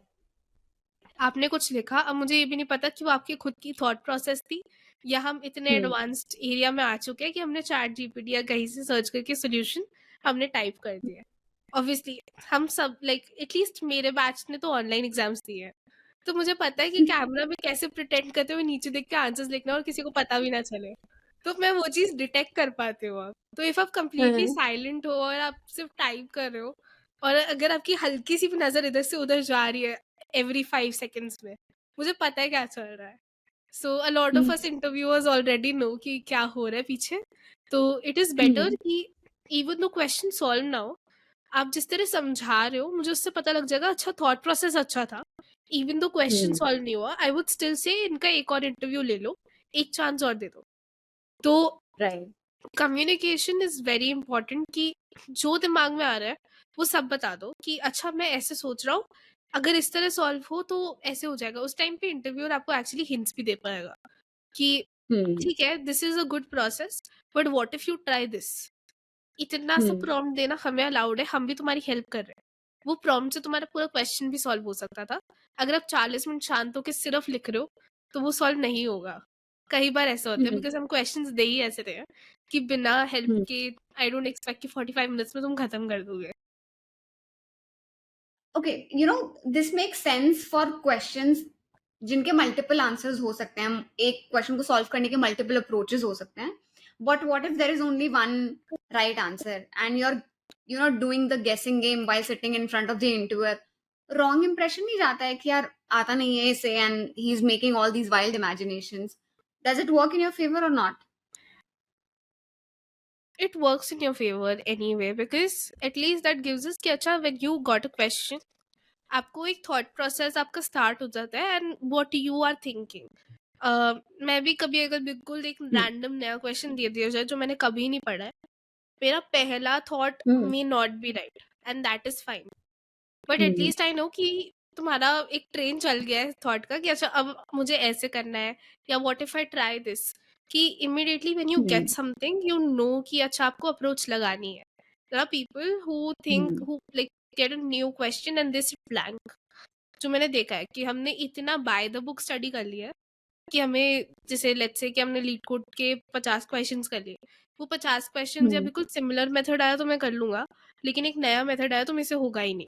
आपने कुछ लिखा। अब मुझे ये भी नहीं पता कि वो आपकी खुद की थॉट प्रोसेस थी या हम इतने हम्म। एडवांस्ड एरिया में आ चुके हैं कि हमने चैट जीपीटी या कहीं से सर्च करके सोल्यूशन हमने टाइप कर दिया। ऑब्वियसली हम सब लाइक एटलीस्ट मेरे बैच ने तो ऑनलाइन एग्जाम्स दिए हैं, तो मुझे पता है कि कैमरा में कैसे प्रिटेंड करते हुए नीचे देख के आंसर्स लिखना और किसी को पता भी ना चले। तो मैं वो चीज डिटेक्ट कर पाती हूँ। अब तो इफ आप कंप्लीटली हाँ। साइलेंट हो और आप सिर्फ टाइप कर रहे हो, और अगर आपकी हल्की सी भी नजर इधर से उधर जा रही है एवरी 5 सेकेंड्स में, मुझे पता है क्या चल रहा है। So a lot of hmm. Us interviewers already know कि क्या हो रहा है पीछे। तो इट इज बेटर हम्म। कि इवन दो क्वेश्चन सॉल्व ना हो, आप जिस तरह समझा रहे हो मुझे उससे पता लग जाएगा अच्छा थॉट प्रोसेस अच्छा था। इवन दो क्वेश्चन हम्म। सॉल्व नहीं हुआ, आई वुड स्टिल से इनका एक और इंटरव्यू ले लो, एक चांस और दे दो। तो right. Communication is very important कि जो दिमाग में आ रहा है वो सब बता दो कि अच्छा मैं ऐसे सोच रहा हूँ, अगर इस तरह सॉल्व हो तो ऐसे हो जाएगा। उस टाइम पे इंटरव्यूअर आपको एक्चुअली हिंट्स भी दे पाएगा कि हम्म। ठीक है this is a good process, but what if you try this. इतना सा हम्म। प्रॉम्प्ट देना हमें अलाउड है, हम भी तुम्हारी हेल्प कर रहे हैं। वो प्रॉम्प्ट से तुम्हारा पूरा क्वेश्चन भी सॉल्व हो सकता था। अगर आप 40 मिनट शांत होकर सिर्फ लिख रहे हो तो वो सॉल्व नहीं होगा। कई बार ऐसा होता है हम्म। बिकॉज हम क्वेश्चंस दे ही ऐसे रहे हैं कि बिना हेल्प हम्म। के आई डोंट एक्सपेक्ट कि 45 मिनट्स में तुम खत्म कर दोगे। Okay, this makes sense for questions जिनके मल्टीपल आंसर्स हो सकते हैं। एक क्वेश्चन को सॉल्व करने के मल्टीपल अप्रोचेस हो सकते हैं, but what if there is only one right answer and you are doing the guessing game while sitting in front of the interviewer? Wrong impression नहीं जाता है कि यार आता नहीं है इसे and he is making all these wild imaginations? Does it work in your favour और not? It works in your favour anyway, because at least that gives us कि अच्छा when you got a question, आपको एक thought process आपका start हो जाता है and what you are thinking. मैं भी कभी अगर बिल्कुल एक हम्म। रैंडम नया क्वेश्चन दे दिया जाए जो मैंने कभी नहीं पढ़ा है, मेरा पहला thought hmm. May not be right and that is fine. But hmm. At least I know कि तुम्हारा एक ट्रेन चल गया है थॉट का कि अच्छा अब मुझे ऐसे करना है, या what if I try this. कि immediately when you get hmm. Something you know कि अच्छा आपको अप्रोच लगानी है। There are people who think hmm. Who like get a new question and this blank. जो मैंने देखा है कि हमने इतना बाय द बुक स्टडी कर लिया है कि हमें जैसे लेट्स से कि हमने लीड कोड के 50 क्वेश्चंस कर लिए, वो 50 क्वेश्चंस या हुँ, बिल्कुल सिमिलर मेथड आया तो मैं कर लूँगा, लेकिन एक नया मेथड आया तो मेरे से होगा ही नहीं।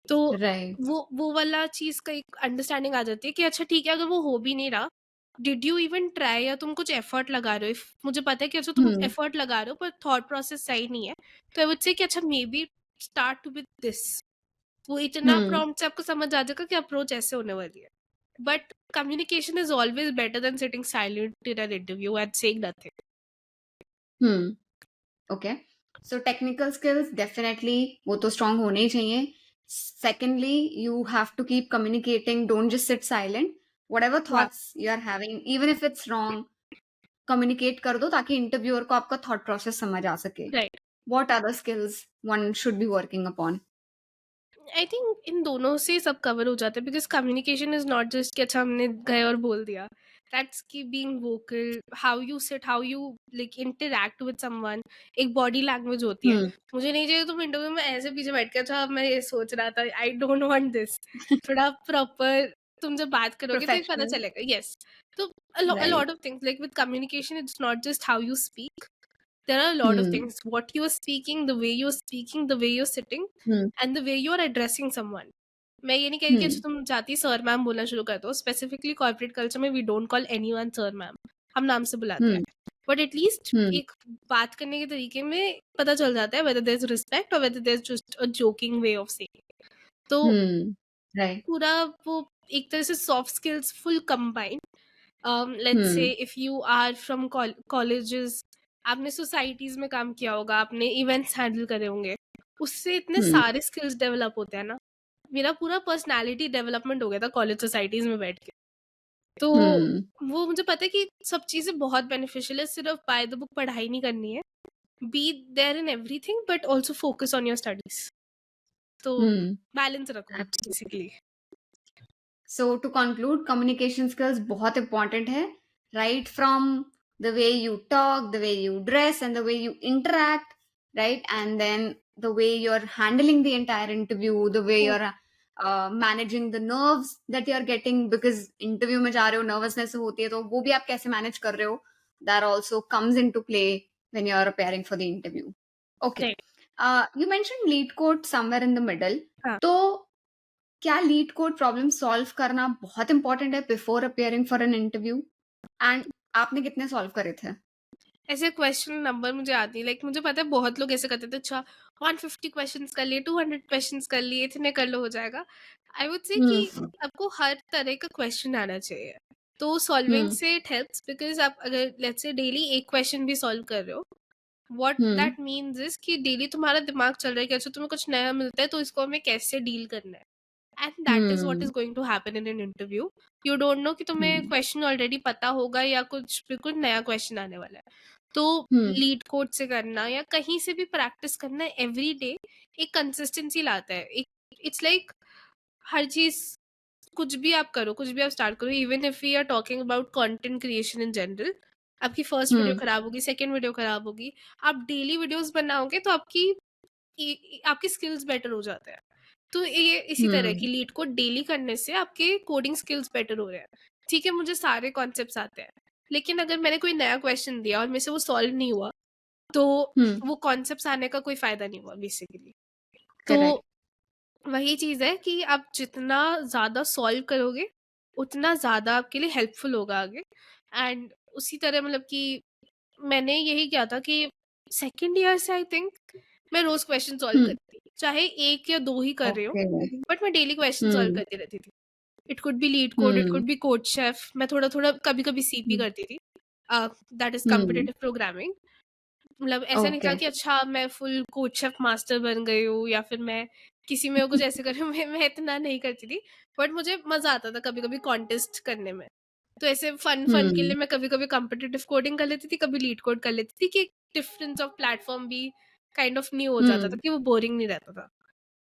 तो राइट। वो वाला चीज़ का एक अंडरस्टैंडिंग आ जाती है कि अच्छा ठीक है, अगर वो हो भी नहीं रहा, डिड यू इवन ट्राई, या तुम कुछ एफर्ट लगा रहे हो? इफ मुझे पता है कि अच्छा तुम हुँ, एफर्ट लगा रहे हो पर थॉट प्रोसेस सही नहीं है, तो आई वुड से कि अच्छा may be start with this. वो इतना हुँ, प्रॉम्प्ट से आपको समझ आ जाएगा कि अप्रोच ऐसे होने वाली है। But communication is always better than sitting silent in an interview and saying nothing. Hmm, okay. So technical skills definitely वो तो स्ट्रांग होने ही चाहिए। Secondly, you have to keep communicating, don't just sit silent. Whatever या thoughts you are having, even if it's wrong, communicate कर दो ताकि interviewer को आपका थॉट प्रोसेस समझ आ सके। Right. What are the skills one should be working upon? I think इन दोनों से सब कवर हो जाता है, because communication is not just कि अच्छा हमने गए और बोल दिया। That's key being vocal, how you sit, how you like interact with someone. एक बॉडी लैंग्वेज होती है। हुँ, मुझे नहीं चाहिए तुम इंटरव्यू में ऐसे पीछे बैठ के अच्छा मैं ये सोच रहा था, आई डोंट वांट दिस। थोड़ा प्रॉपर तुम जब बात करोगे तो एक पता प्रोफेशनल, चलेगा। यस। तो a right. lot of things like with communication, it's not just how you speak. There are a lot of hmm, things, what you are speaking, the way you're speaking, the way you're sitting, hmm, and the way you're addressing someone. मैं ये नहीं कह रही कि अच्छा हुँ, तुम जाती sir ma'am बोलना शुरू कर दो। स्पेसिफिकली कॉर्पोरेट कल्चर में we don't call anyone sir ma'am, हम नाम से बुलाते हुँ, हैं। बट एटलीस्ट हुँ, एक बात करने के तरीके में पता चल जाता है whether there's respect or whether there's just a joking way of saying it. तो हुँ, राइट। पूरा वो एक तरह से soft skills full combine. Let's say hmm, if you are from colleges, आपने सोसाइटीज में काम किया होगा, आपने इवेंट्स हैंडल करे होंगे, उससे इतने हुँ, सारे स्किल्स डेवलप होते हैं ना। मेरा पूरा पर्सनालिटी डेवलपमेंट हो गया था कॉलेज सोसाइटीज में बैठ के। तो हुँ, वो मुझे पता है कि सब चीजें बहुत बेनिफिशियल है, सिर्फ बाय द बुक पढ़ाई नहीं करनी है। Be there in everything but also focus on your studies. तो हुँ, बैलेंस रखो absolutely. Basically. So to conclude, communication skills बहुत इंपॉर्टेंट है, right from the way you talk, the way you dress and the way you interact, right, and then the way you are handling the entire interview, the way you are managing the nerves that you are getting, because interview में जा रहे हो, nervousness होती है, तो वो भी आप कैसे मैनेज कर रहे हो, that also comes into play when you are preparing for the interview. Okay. Right. You mentioned lead code somewhere in the middle. हाँ। तो क्या लीड कोड प्रॉब्लम सॉल्व करना बहुत इंपॉर्टेंट है before appearing for an interview? And आपने कितने solve करे थे? ऐसे क्वेश्चन नंबर मुझे आती है, लाइक मुझे पता है बहुत लोग ऐसे करते थे, अच्छा 150 क्वेश्चंस कर लिए, 200 क्वेश्चंस कर लिए, इतने कर लो हो जाएगा। आई वुड से कि हम्म, आपको हर तरह का क्वेश्चन आना चाहिए। तो सॉल्विंग हम्म, से इट हेल्प्स, बिकॉज आप अगर लेट्स से डेली एक क्वेश्चन भी सॉल्व कर रहे हो, what hmm, that means is कि डेली तुम्हारा दिमाग चल रहा है कि अच्छा तुम्हें कुछ नया मिलता है तो इसको हमें कैसे डील करना है। And that is what is hmm, going to happen in an interview. You don't know कि तुम्हें हम्म, क्वेश्चन ऑलरेडी पता होगा या कुछ बिल्कुल नया क्वेश्चन आने वाला है। तो हम्म, लीड कोड से करना या कहीं से भी प्रैक्टिस करना एवरी डे एक कंसिस्टेंसी लाता है। एक इट्स लाइक हर चीज, कुछ भी आप करो, कुछ भी आप स्टार्ट करो, even if we are talking about content creation in general, आपकी फर्स्ट वीडियो हम्म, खराब होगी, सेकंड वीडियो खराब होगी, आप डेली वीडियोस बनाओगे तो आपकी स्किल्स बेटर हो जाते हैं। तो ये इसी तरह की हम्म, लीड को डेली करने से आपके कोडिंग स्किल्स बेटर हो रहे हैं। ठीक है, मुझे सारे कॉन्सेप्ट्स आते हैं, लेकिन अगर मैंने कोई नया क्वेश्चन दिया और मेरे से वो सॉल्व नहीं हुआ, तो हम्म, वो कॉन्सेप्ट्स आने का कोई फायदा नहीं हुआ बेसिकली। तो करेक्ट। वही चीज़ है कि आप जितना ज़्यादा सॉल्व करोगे, उतना ज़्यादा आपके लिए हेल्पफुल होगा आगे। एंड उसी तरह मतलब कि मैंने यही किया था कि सेकंड ईयर से आई थिंक मैं रोज़ क्वेश्चन सॉल्व हम्म, करती थी। चाहे 1 या 2 ही कर रही हूँ, ओके। बट मैं डेली क्वेश्चन सॉल्व हम्म, करती रहती थी। It could be leet code, it hmm, could be code chef, मैं थोड़ा-थोड़ा कभी-कभी सीपी हम्म, करती थी। That is hmm, competitive programming. मतलब ऐसा नहीं था ओके। कि अच्छा मैं फुल कोच शेफ मास्टर बन गई हूँ या फिर मैं किसी में कुछ ऐसे कर रही हूँ। मैं इतना नहीं करती थी, बट मुझे मजा आता था कभी कभी कॉन्टेस्ट करने में। तो ऐसे फन फन के हम्म, लिए मैं कभी कभी कॉम्पिटिटिव कोडिंग कर लेती थी, कभी लीड कोड कर लेती थी कि डिफरेंस ऑफ प्लेटफॉर्म भी काइंड ऑफ न्यू हो जाता था, हम्म, कि वो बोरिंग नहीं रहता था।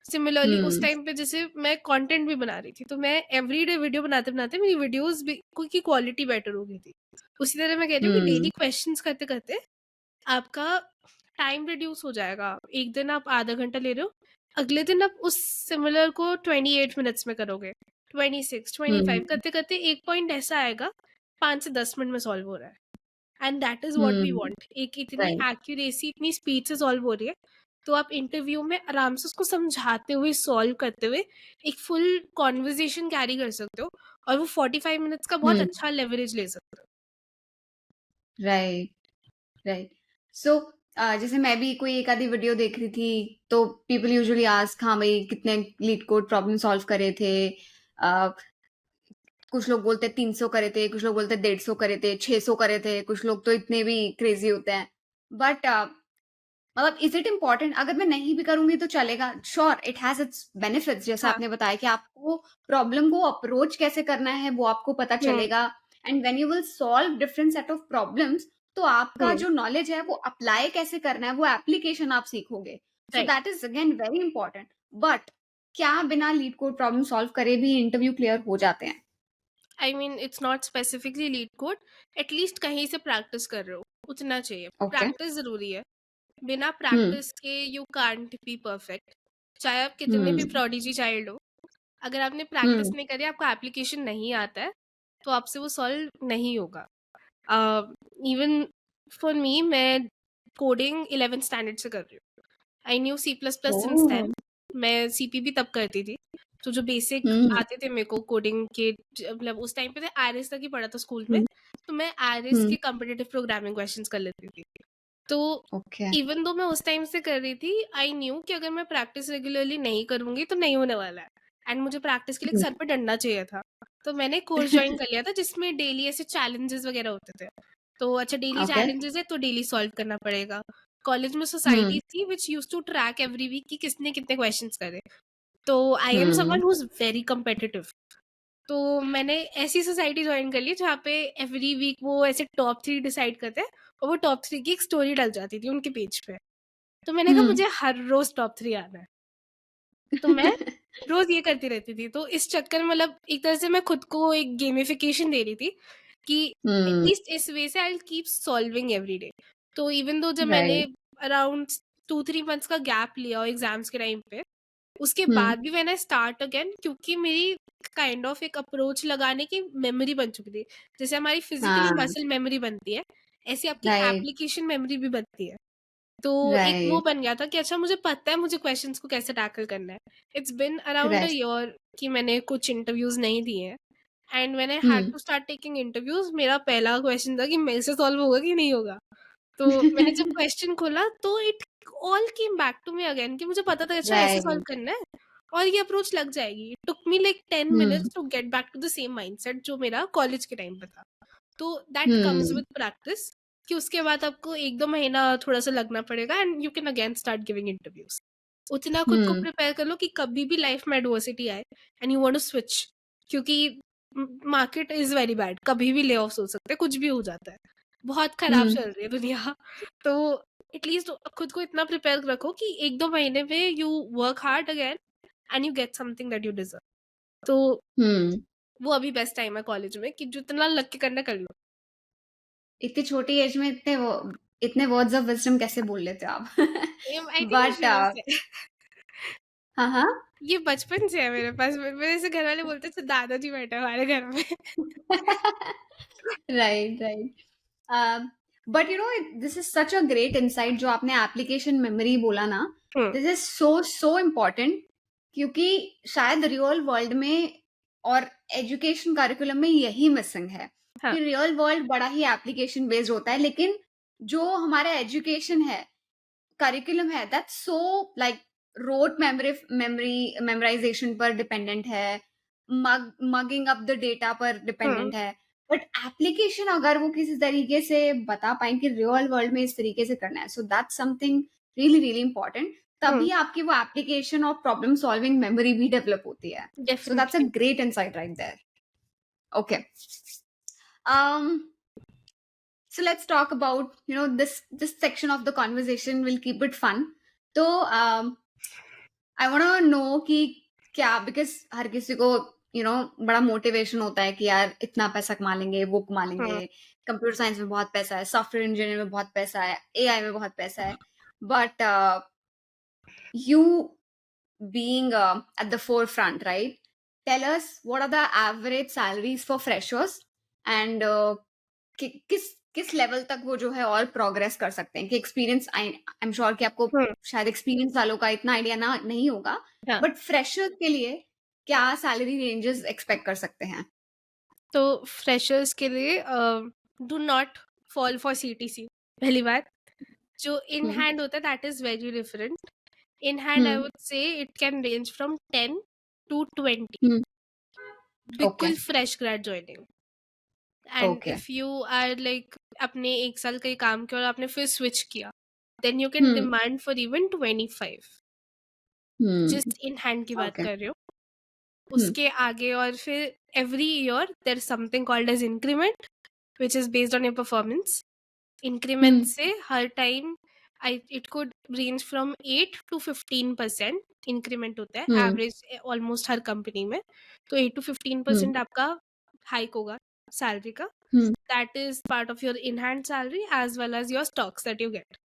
सिमिलरली उस हम्म, टाइम पे जैसे मैं कंटेंट भी बना रही थी, तो मैं एवरीडे वीडियो बनाते बनाते मेरी वीडियोस भी की क्वालिटी बेटर हो गई थी। उसी तरह मैं कह रही हूँ कि हम्म, डेली क्वेश्चंस करते करते आपका टाइम रिड्यूस हो जाएगा। एक दिन आप आधा घंटा ले रहे हो, अगले दिन आप उस सिमिलर को 28 मिनट्स में करोगे, 26, हम्म, 25 करते-करते एक पॉइंट ऐसा आएगा 5 से 10 मिनट में सॉल्व हो रहा है। And that is what we hmm. Want. एक इतनी राइट। एक्यूरेसी, इतनी स्पीड से सॉल्व हो रही है, तो आप इंटरव्यू में आराम से उसको समझाते हुए, सॉल्व करते हुए एक फुल कन्वर्सेशन कैरी कर सकते हो, और वो 45 मिनट्स का बहुत हम्म। अच्छा लेवरेज ले सकते हो। राइट। राइट। सो जैसे मैं भी कोई एक आधी वीडियो देख रही थी, तो पीपल यूजुअली आस्क, हाँ भाई कितने लीड कोड प्रॉब्लम सॉल्व करे थे। कुछ लोग बोलते हैं 300 करे थे, कुछ लोग बोलते हैं 150 करे थे, 600 करे थे, कुछ लोग तो इतने भी क्रेजी होते हैं। बट मतलब इज इट इम्पोर्टेंट? अगर मैं नहीं भी करूंगी तो चलेगा, sure it has its benefits, जैसे हाँ। आपने बताया कि आपको प्रॉब्लम को अप्रोच कैसे करना है वो आपको पता हुँ, चलेगा। And when you will solve different set of problems, तो आपका हुँ, जो नॉलेज है वो अप्लाई कैसे करना है, वो एप्लीकेशन आप सीखोगे। So right. That is again very important. But क्या बिना लीड कोड प्रॉब्लम सॉल्व करे भी इंटरव्यू क्लियर हो जाते हैं? आई mean it's not specifically leet code, at least कहीं से प्रैक्टिस कर रहे हो, उतना चाहिए। ओके। प्रैक्टिस ज़रूरी है। बिना हम्म। प्रैक्टिस के यू कांट बी परफेक्ट। चाहे आप कितने भी हम्म। प्रोडिजी चाइल्ड हो, अगर आपने प्रैक्टिस हम्म। नहीं करी, आपको एप्लीकेशन नहीं आता है, तो आपसे वो सॉल्व नहीं होगा। इवन फॉर मी, मैं कोडिंग 11th स्टैंडर्ड से कर रही हूँ। I knew C plus plus since oh. 10। मैं सीपी भी तब करती थी। तो जो बेसिक हम्म। आते थे मेरे को कोडिंग के, मतलब उस टाइम पे आरएस तक ही पढ़ा था स्कूल में। हम्म। तो मैं आरएस हम्म। के कम्पिटिटिव प्रोग्रामिंग क्वेश्चंस कर लेती थी। तो ओके। इवन दो मैं उस टाइम से कर रही थी, आई न्यू कि अगर मैं प्रैक्टिस रेगुलरली नहीं करूंगी तो नहीं होने वाला है। एंड मुझे प्रैक्टिस के लिए एक सर पे डंडा चाहिए था। तो मैंने कोर्स ज्वाइन कर लिया था जिसमें डेली ऐसे चैलेंजेस वगैरह होते थे। तो अच्छा, डेली ओके। चैलेंजेस है तो डेली सॉल्व करना पड़ेगा। कॉलेज में हम्म। सोसाइटी थी which use to track every week कि किसने कितने क्वेश्चंस करे। तो I am hmm. Someone who is very competitive. तो मैंने ऐसी सोसाइटी ज्वाइन कर ली जहाँ पे एवरी वीक वो ऐसे टॉप 3 डिसाइड करते हैं, और वो टॉप 3 की एक स्टोरी डल जाती थी उनके पेज पे। तो मैंने कहा हम्म। मुझे हर रोज टॉप 3 आना है। तो मैं रोज ये करती रहती थी। तो इस चक्कर में, मतलब एक तरह से मैं खुद को एक गेमिफिकेशन दे रही थी कि हम्म। एटलीस्ट इस वे से I will keep solving every day. तो इवन दो जब मैंने राइट। अराउंड 2-3 मंथ्स का गैप लिया एग्जाम्स के टाइम पे, उसके हम्म। बाद भी व्हेन आई स्टार्ट अगेन, क्योंकि मेरी काइंड ऑफ एक अप्रोच लगाने की मेमोरी बन चुकी थी। जैसे हमारी फिजिकली हाँ। मसल मेमोरी बनती है, ऐसे आपकी राइट। एप्लीकेशन मेमोरी भी बनती है। तो एक वो राइट। बन गया था कि अच्छा, मुझे पता है मुझे क्वेश्चंस को कैसे टैकल करना है। It's been around a correct. Year कि मैंने कुछ इंटरव्यूज नहीं दिए हैं। And when I had hmm. To start taking interviews, मेरा पहला क्वेश्चन था कि मेरे से सॉल्व होगा कि नहीं होगा। तो मैंने जब क्वेश्चन खोला तो it all came back to me again कि मुझे पता था अच्छा ऐसे सॉल्व राइट। करना है, और ये अप्रोच लग जाएगी। It took me like 10 hmm. Minutes to get back to the same mindset जो मेरा कॉलेज के टाइम पे था। तो that comes hmm. With practice, कि उसके बाद आपको 1-2 महीना थोड़ा-सा लगना पड़ेगा and you can again start giving interviews. उतना खुद को हम्म। प्रिपेयर कर लो कि कभी भी लाइफ में एडवर्सिटी आए and you want to switch, क्योंकि मार्केट इज वेरी बैड, कभी भी ले ऑफ्स हो सकते हैं, कुछ भी हो जाता है। बहुत खराब हम्म। चल रही है दुनिया। तो एटलीस्ट खुद को इतना प्रिपेयर रखो कि 1-2 महीने में you work hard again and you get something that you deserve. तो हम्म। वो अभी बेस्ट टाइम है कॉलेज में कि जितना लग के करना कर लो। इतनी छोटी एज में इतने वर्ड्स ऑफ विजडम कैसे बोल लेते हो आप? आई थिंक ये बट शुरू से हाँ, हाँ। ये बचपन से है मेरे पास। मेरे से घर वाले बोलते थे दादाजी बैठा है हमारे घर में। Right, right. But this is such a great insight जो आपने एप्लीकेशन मेमोरी बोला ना। Hmm, this is so so important, क्योंकि शायद रियल वर्ल्ड में और एजुकेशन करिकुलम में यही मिसिंग है हाँ, कि रियल वर्ल्ड बड़ा ही एप्लीकेशन बेस्ड होता है, लेकिन जो हमारा एजुकेशन है, करिकुलम है, that's so like rote memory memory memorization पर डिपेंडेंट है, मगिंग अप द डेटा पर हम्म, डिपेंडेंट है। बट एप्लीकेशन अगर वो किसी तरीके से बता पाए कि रियल वर्ल्ड में इस तरीके से करना है, so that's something really really important. Hmm, तभी आपकी वो एप्लीकेशन और प्रॉब्लम सॉल्विंग मेमोरी भी डेवलप होती है। So that's a definitely. Great insight right there. Okay. um so let's talk about this section of the conversation, we'll keep it fun. तो I want no कि क्या, because हर किसी को बड़ा motivation होता है कि यार इतना पैसा कमा लेंगे, वो कमा हम्म, लेंगे, कंप्यूटर साइंस में बहुत पैसा है, सॉफ्टवेयर इंजीनियर में बहुत पैसा है, एआई में बहुत पैसा है। But you being at the forefront, right? Tell us what are the average salaries for freshers and किस किस लेवल तक वो जो है और प्रोग्रेस कर सकते हैं कि एक्सपीरियंस आई एम श्योर कि आपको हम्म, शायद एक्सपीरियंस वालों का इतना आइडिया ना नहीं होगा, हाँ। बट फ्रेशर के लिए क्या सैलरी रेंजेस एक्सपेक्ट कर सकते हैं? तो फ्रेशर्स के लिए do not fall for CTC. पहली बात, जो इन हम्म। हैंड होता है that is very different. In hand I hmm. Would say it can range from 10 to 20, hmm. Okay. बिल्कुल fresh grade joining. And okay. If you are like अपने 1 साल का ही काम किया और आपने फिर स्विच किया, then you can hmm. Demand for even 25, hmm. Just in hand की बात ओके। कर रही हूँ। हम्म। उसके आगे और फिर every year there is something called as increment, which is based on your performance. Increment hmm. से हर time it could range from 8 to 15% increment होता है हम्म। एवरेज ऑलमोस्ट हर कंपनी में। तो 8 to 15% हम्म। आपका हाइक होगा सैलरी का। Hmm. That is part of your in hand salary as well as your stocks that you get.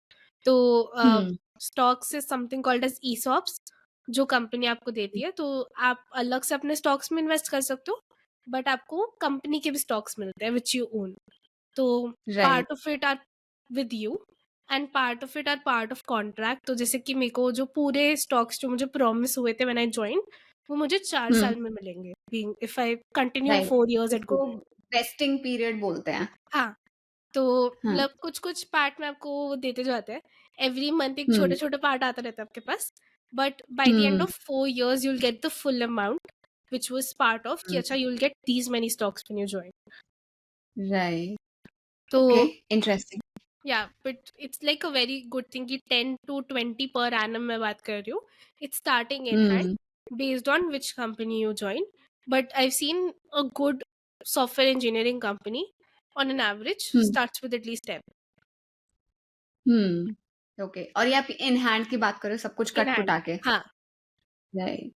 तो hmm. Stocks is something called as ESOPs, जो company आपको देती है। तो आप अलग से अपने स्टॉक्स में इन्वेस्ट कर सकते हो, बट आपको कंपनी के भी स्टॉक्स मिलते हैं विच यू ओन। तो right. Part of it are with you and part of it are part of contract. तो जैसे कि मेरे को जो पूरे स्टॉक्स जो मुझे प्रॉमिस हुए थे व्हेन आई ज्वाइन, वो मुझे 4 साल हम्म। में मिलेंगे if I continue right. 4 years at इसको गूगल। वेस्टिंग पीरियड बोलते हैं। हाँ, तो हाँ। मतलब कुछ कुछ पार्ट में आपको वो देते जाते हैं। एवरी मंथ एक हम्म। छोटे छोटे पार्ट आता रहता है आपके पास, but by the end hmm. Of 4 years you'll get the full amount which was part of कि अच्छा you'll get these many stocks when you join. Right. तो okay. Interesting. yeah, but it's like a very good thing कि 10 to 20 per annum मैं बात कर रही हूँ. It's starting in hmm. hand based on which company you join. But I've seen a good software engineering company on an average hmm. starts with at least 10 okay, और ये आप इन hand की बात करो सब कुछ in कट hand. पुटा के? हाँ, राइट।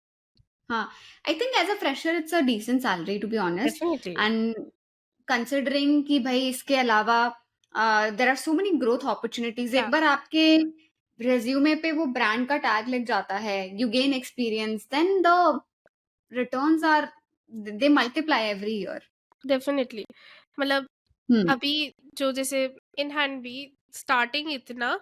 हाँ, I think as a fresher it's a decent salary to be honest, definitely. And considering कि भाई इसके अलावा there are so many growth opportunities. एक Yeah, बार आपके रेज्यूमे पे वो ब्रांड का टैग लग जाता है, you gain experience, then the returns are they multiply every year. definitely. मतलब हम्म। अभी जो जैसे इन हैंड भी स्टार्टिंग इतना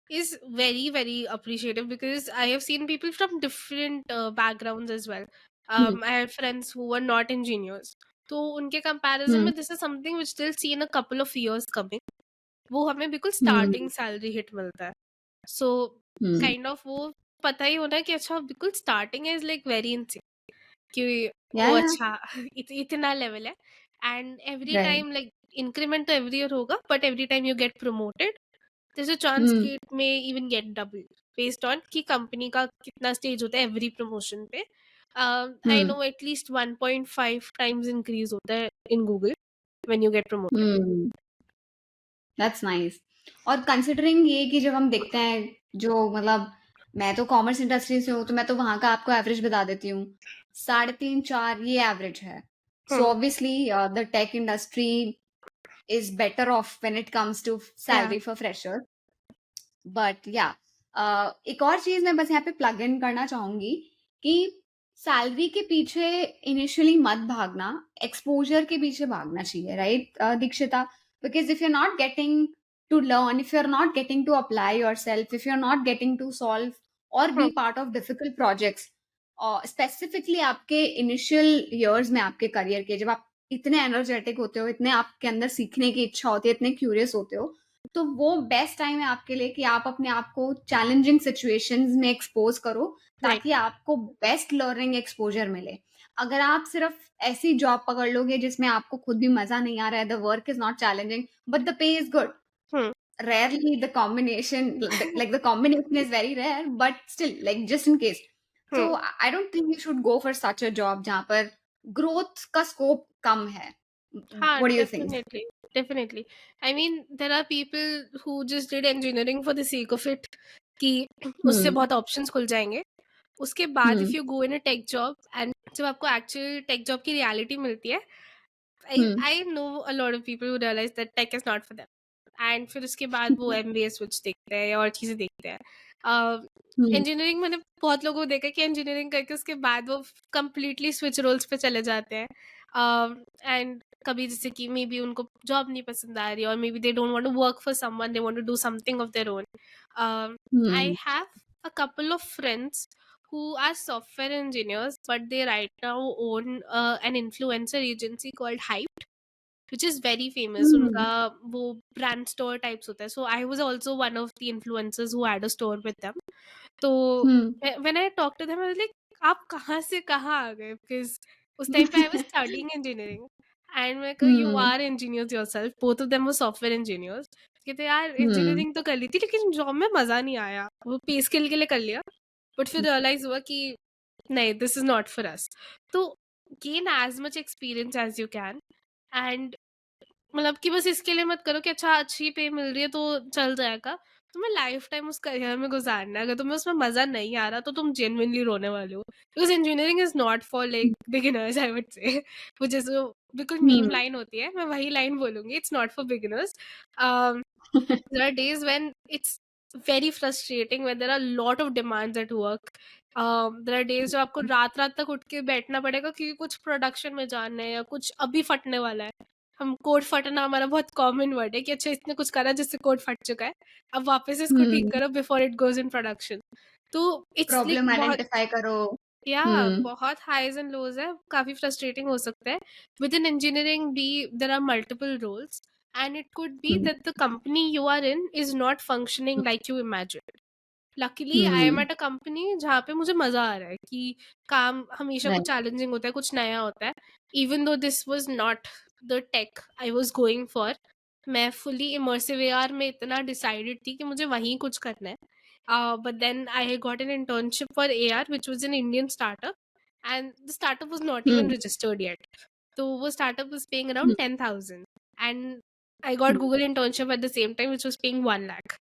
is very very appreciative because I have seen people from different backgrounds as well. Hmm. I had friends who were not engineers. तो उनके comparison हम्म। में this is something which they'll see in a couple of years coming. वो हमें बिल्कुल हम्म। Starting salary hit मिलता है। So hmm. Kind of वो पता ही होना कि अच्छा बिल्कुल स्टार्टिंग इज लाइक वेरी इनसे कि या ओ या। अच्छा इतना लेवल है। And every right. Time like increment तो एवरी ईयर होगा, but every time you get promoted there's a chance हम्म। कि it may even get double based on कि कंपनी का कितना स्टेज होता है एवरी प्रमोशन पे। आई हम्म। नो एटलीस्ट 1.5 times इंक्रीज होता है in Google when you gate promoted. Hmm. That's nice. और कंसिडरिंग ये कि जब हम देखते हैं, जो मतलब मैं तो कॉमर्स इंडस्ट्री से हूँ, तो मैं तो वहां का आपको एवरेज बता देती हूँ, 3.5 4 ये एवरेज है। So hmm, obviously the tech industry is better off when it comes to या सैलरी फॉर फ्रेशर। बट या एक और चीज मैं बस यहाँ पे प्लग इन करना चाहूंगी कि सैलरी के पीछे इनिशियली मत भागना, एक्सपोजर के पीछे भागना चाहिए, right Dikshita? Because if you are not getting to learn, if you are not getting to apply yourself, if you are not getting to solve और be part of difficult projects, specifically आपके initial years में आपके career के, जब आप इतने energetic होते हो, इतने आपके अंदर सीखने की इच्छा होती है, इतने क्यूरियस होते हो, तो वो बेस्ट टाइम है आपके लिए कि आप अपने आप को चैलेंजिंग सिचुएशंस में एक्सपोज करो, राइट। ताकि आपको बेस्ट लर्निंग एक्सपोजर मिले। अगर आप सिर्फ ऐसी जॉब पकड़ लोगे जिसमें आपको खुद भी मजा नहीं आ रहा है, the work is not challenging but the pay is good, hmm, rarely the combination, like the combination is very rare, but still, like just in case. So hmm, I don't think you should go for such a job जहाँ पर growth का scope कम है. हाँ, What do you think? Definitely definitely. I mean there are people who just did engineering for the sake of it कि उससे Hmm. बहुत options खुल जाएंगे। उसके बाद Hmm. If you go in a tech job and जब आपको actual tech job की रियलिटी मिलती है, Hmm. I know a lot of people who realize that tech is not for them. And फिर उसके बाद वो MBA स्विच देखते हैं या और चीज़ें देखते हैं। Hmm. इंजीनियरिंग मैंने बहुत लोगों को देखा कि इंजीनियरिंग करके उसके बाद वो कंप्लीटली स्विच रोल्स पे चले जाते हैं। एंड कभी जैसे कि मे बी उनको जॉब नहीं पसंद आ रही, और maybe they don't want to work for someone, they want to do something of their own. I Hmm. Have a couple of friends who are software engineers, but they right now own an influencer agency called Hype, which is very famous. Hmm. उनका वो brand store types होता है. So I was also one of the influencers who had a store with them. तो Hmm. when I talked to them, I was like, आप कहाँ से कहाँ आ गए? Because उस टाइम पे I was studying engineering, and मैं कहा you Hmm. are engineers yourself. Both of them were software engineers. कहते यार Hmm. engineering तो कर ली थी, लेकिन जॉब में मजा नहीं आया. वो पे स्किल के लिए कर लिया, बट फिर रियलाइज हुआ कि नहीं, this is not for us. तो gain as much experience as you can, and मतलब कि बस इसके लिए मत करो कि अच्छा अच्छी पे मिल रही है तो चल जाएगा. तुम्हें लाइफ टाइम उस करियर में गुजारना है. अगर तुम्हें उसमें मजा नहीं आ रहा तो तुम जेन्युइनली रोने वाले हो, because engineering is not for like beginners, I would से. वो जैसे बिल्कुल मीम Hmm. लाइन होती है, मैं वही लाइन बोलूंगी, it's not for beginners. there are days when it's very frustrating, when there are a lot of demands at work. There are days जो आपको रात रात तक उठ के बैठना पड़ेगा क्योंकि कुछ प्रोडक्शन में जाना है या कुछ अभी फटने वाला है. हम कोड फटना हमारा बहुत कॉमन वर्ड है कि अच्छा इसने कुछ करा जिससे कोड फट चुका है, अब वापस इसको ठीक Hmm. करो before it goes in production. तो इट्स लाइक प्रॉब्लम बहुत, आइडेंटिफाई करो. या Hmm. बहुत हाईज एंड लोज है, काफी फ्रस्ट्रेटिंग हो सकता है. विद इन इंजीनियरिंग भी there are multiple roles, and it could be Hmm. that the company you are in is not functioning like you imagined. Luckily I am Hmm. at a company जहाँ पे मुझे मजा आ रहा है कि काम हमेशा Right. कुछ चैलेंजिंग होता है, कुछ नया होता है. Even though this was not the tech I was going for, मैं फुली इमर्सिव एआर में इतना डिसाइडेड थी कि मुझे वहीं कुछ करना है. But then I got an internship for AR, which was an Indian startup, and the startup was not even Hmm. registered yet. So वो startup was paying Hmm. around 10,000, and I got Google internship at the same time, which was paying 1 lakh.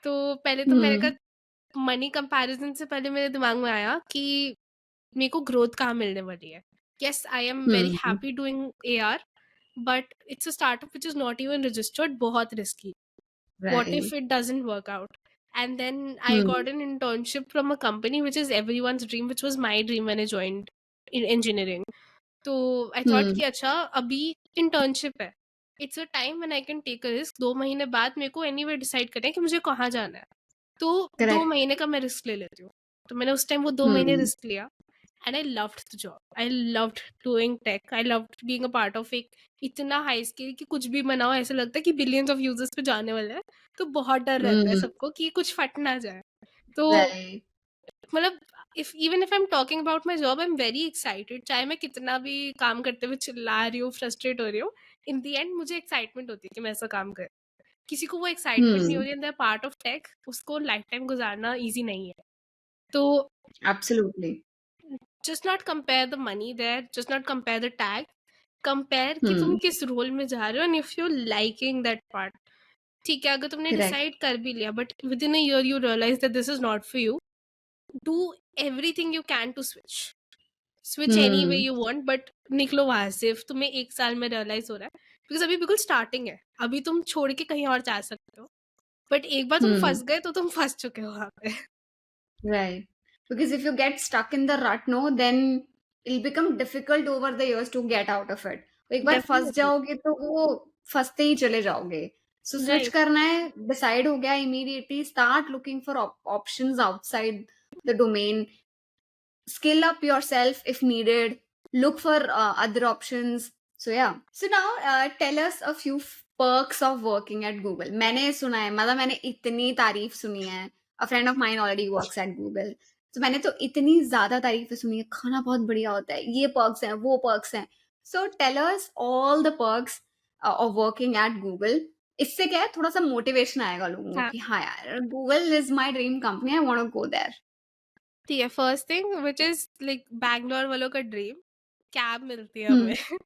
तो पहले तो मेरे Hmm. का money comparison से पहले मेरे दिमाग में आया कि मेरे को ग्रोथ कहाँ मिलने वाली है. Yes, I am very Hmm. happy doing AR, but it's a startup which is not even registered, बहुत risky. What if Right. it doesn't work out? And then I Hmm. got an internship from a company which is everyone's dream, which was my dream when I joined in engineering. तो I thought Hmm. कि अच्छा अभी internship है, it's a time when I can take a risk. 2 महीने बाद मेरे को anyway decide करना है कि मुझे कहाँ जाना है, तो 2 महीने Correct. का मैं रिस्क ले लेती हूँ. तो मैंने उस टाइम वो 2 महीने Hmm. रिस्क लिया, and I loved the job. I loved doing tech. I loved being a part of एक इतना हाई स्केल कि कुछ भी बनाओ ऐसा लगता है कि बिलियंस ऑफ यूजर्स पे जाने वाला है. तो बहुत डर रहता है Hmm. सबको कि कुछ फट ना जाए. तो Right. मतलब if I am talking about my job, I am very excited. चाहे मैं कितना भी काम करते हुए चिल्ला रही हूँ, फ्रस्ट्रेट हो रही हूँ, इन दी एंड मुझे एक्साइटमेंट होती है कि मैं ऐसा काम कर. किसी को वो एक्साइटमेंट नहीं हो Hmm. रही है पार्ट ऑफ टेक, उसको लाइफ टाइम गुजारना ईजी नहीं है. तो Absolutely. just not compare the money there, just not compare the tag, compare कि तुम Hmm. किस रोल में जा रहे हो, and if you're liking that part. ठीक है, अगर तुमने Correct. डिसाइड कर भी लिया but within a year you realize that this is not for you, do everything you can to switch any way Hmm. You want, but निकलो वहां से. if तुम्हें 1 साल में रियलाइज हो रहा है, बिकॉज अभी बिल्कुल स्टार्टिंग है, अभी तुम छोड़ के कहीं और जा सकते हो, बट एक बार तुम Hmm. फंस गए तो तुम फंस चुके हो वहां पे. Right. Because if you get stuck in the rut, no, then it'll become difficult over the years to get out of it. एक बार फंस डेफिनेटली. जाओगे तो वो फंसते ही चले जाओगे. So switch right. करना है, decide हो गया immediately, start looking for options outside the domain. Skill up yourself if needed, look for other options. So yeah, so now tell us a few perks of working at Google. मैंने सुना है, मतलब मैंने इतनी तारीफ सुनी है. A friend of mine already works at Google. So मैंने तो इतनी ज्यादा तारीफें सुनी है, खाना बहुत बढ़िया होता है, ये perks हैं, वो perks हैं. So tell us all the perks of working at Google. इससे क्या है, थोड़ा सा मोटिवेशन आएगा लोगों को हाँ, कि हाँ यार, Google is my dream company, I want to go there. ठीक है. First thing which is like Bangalore वालों का ड्रीम, कैब मिलती है हम्म. हमें.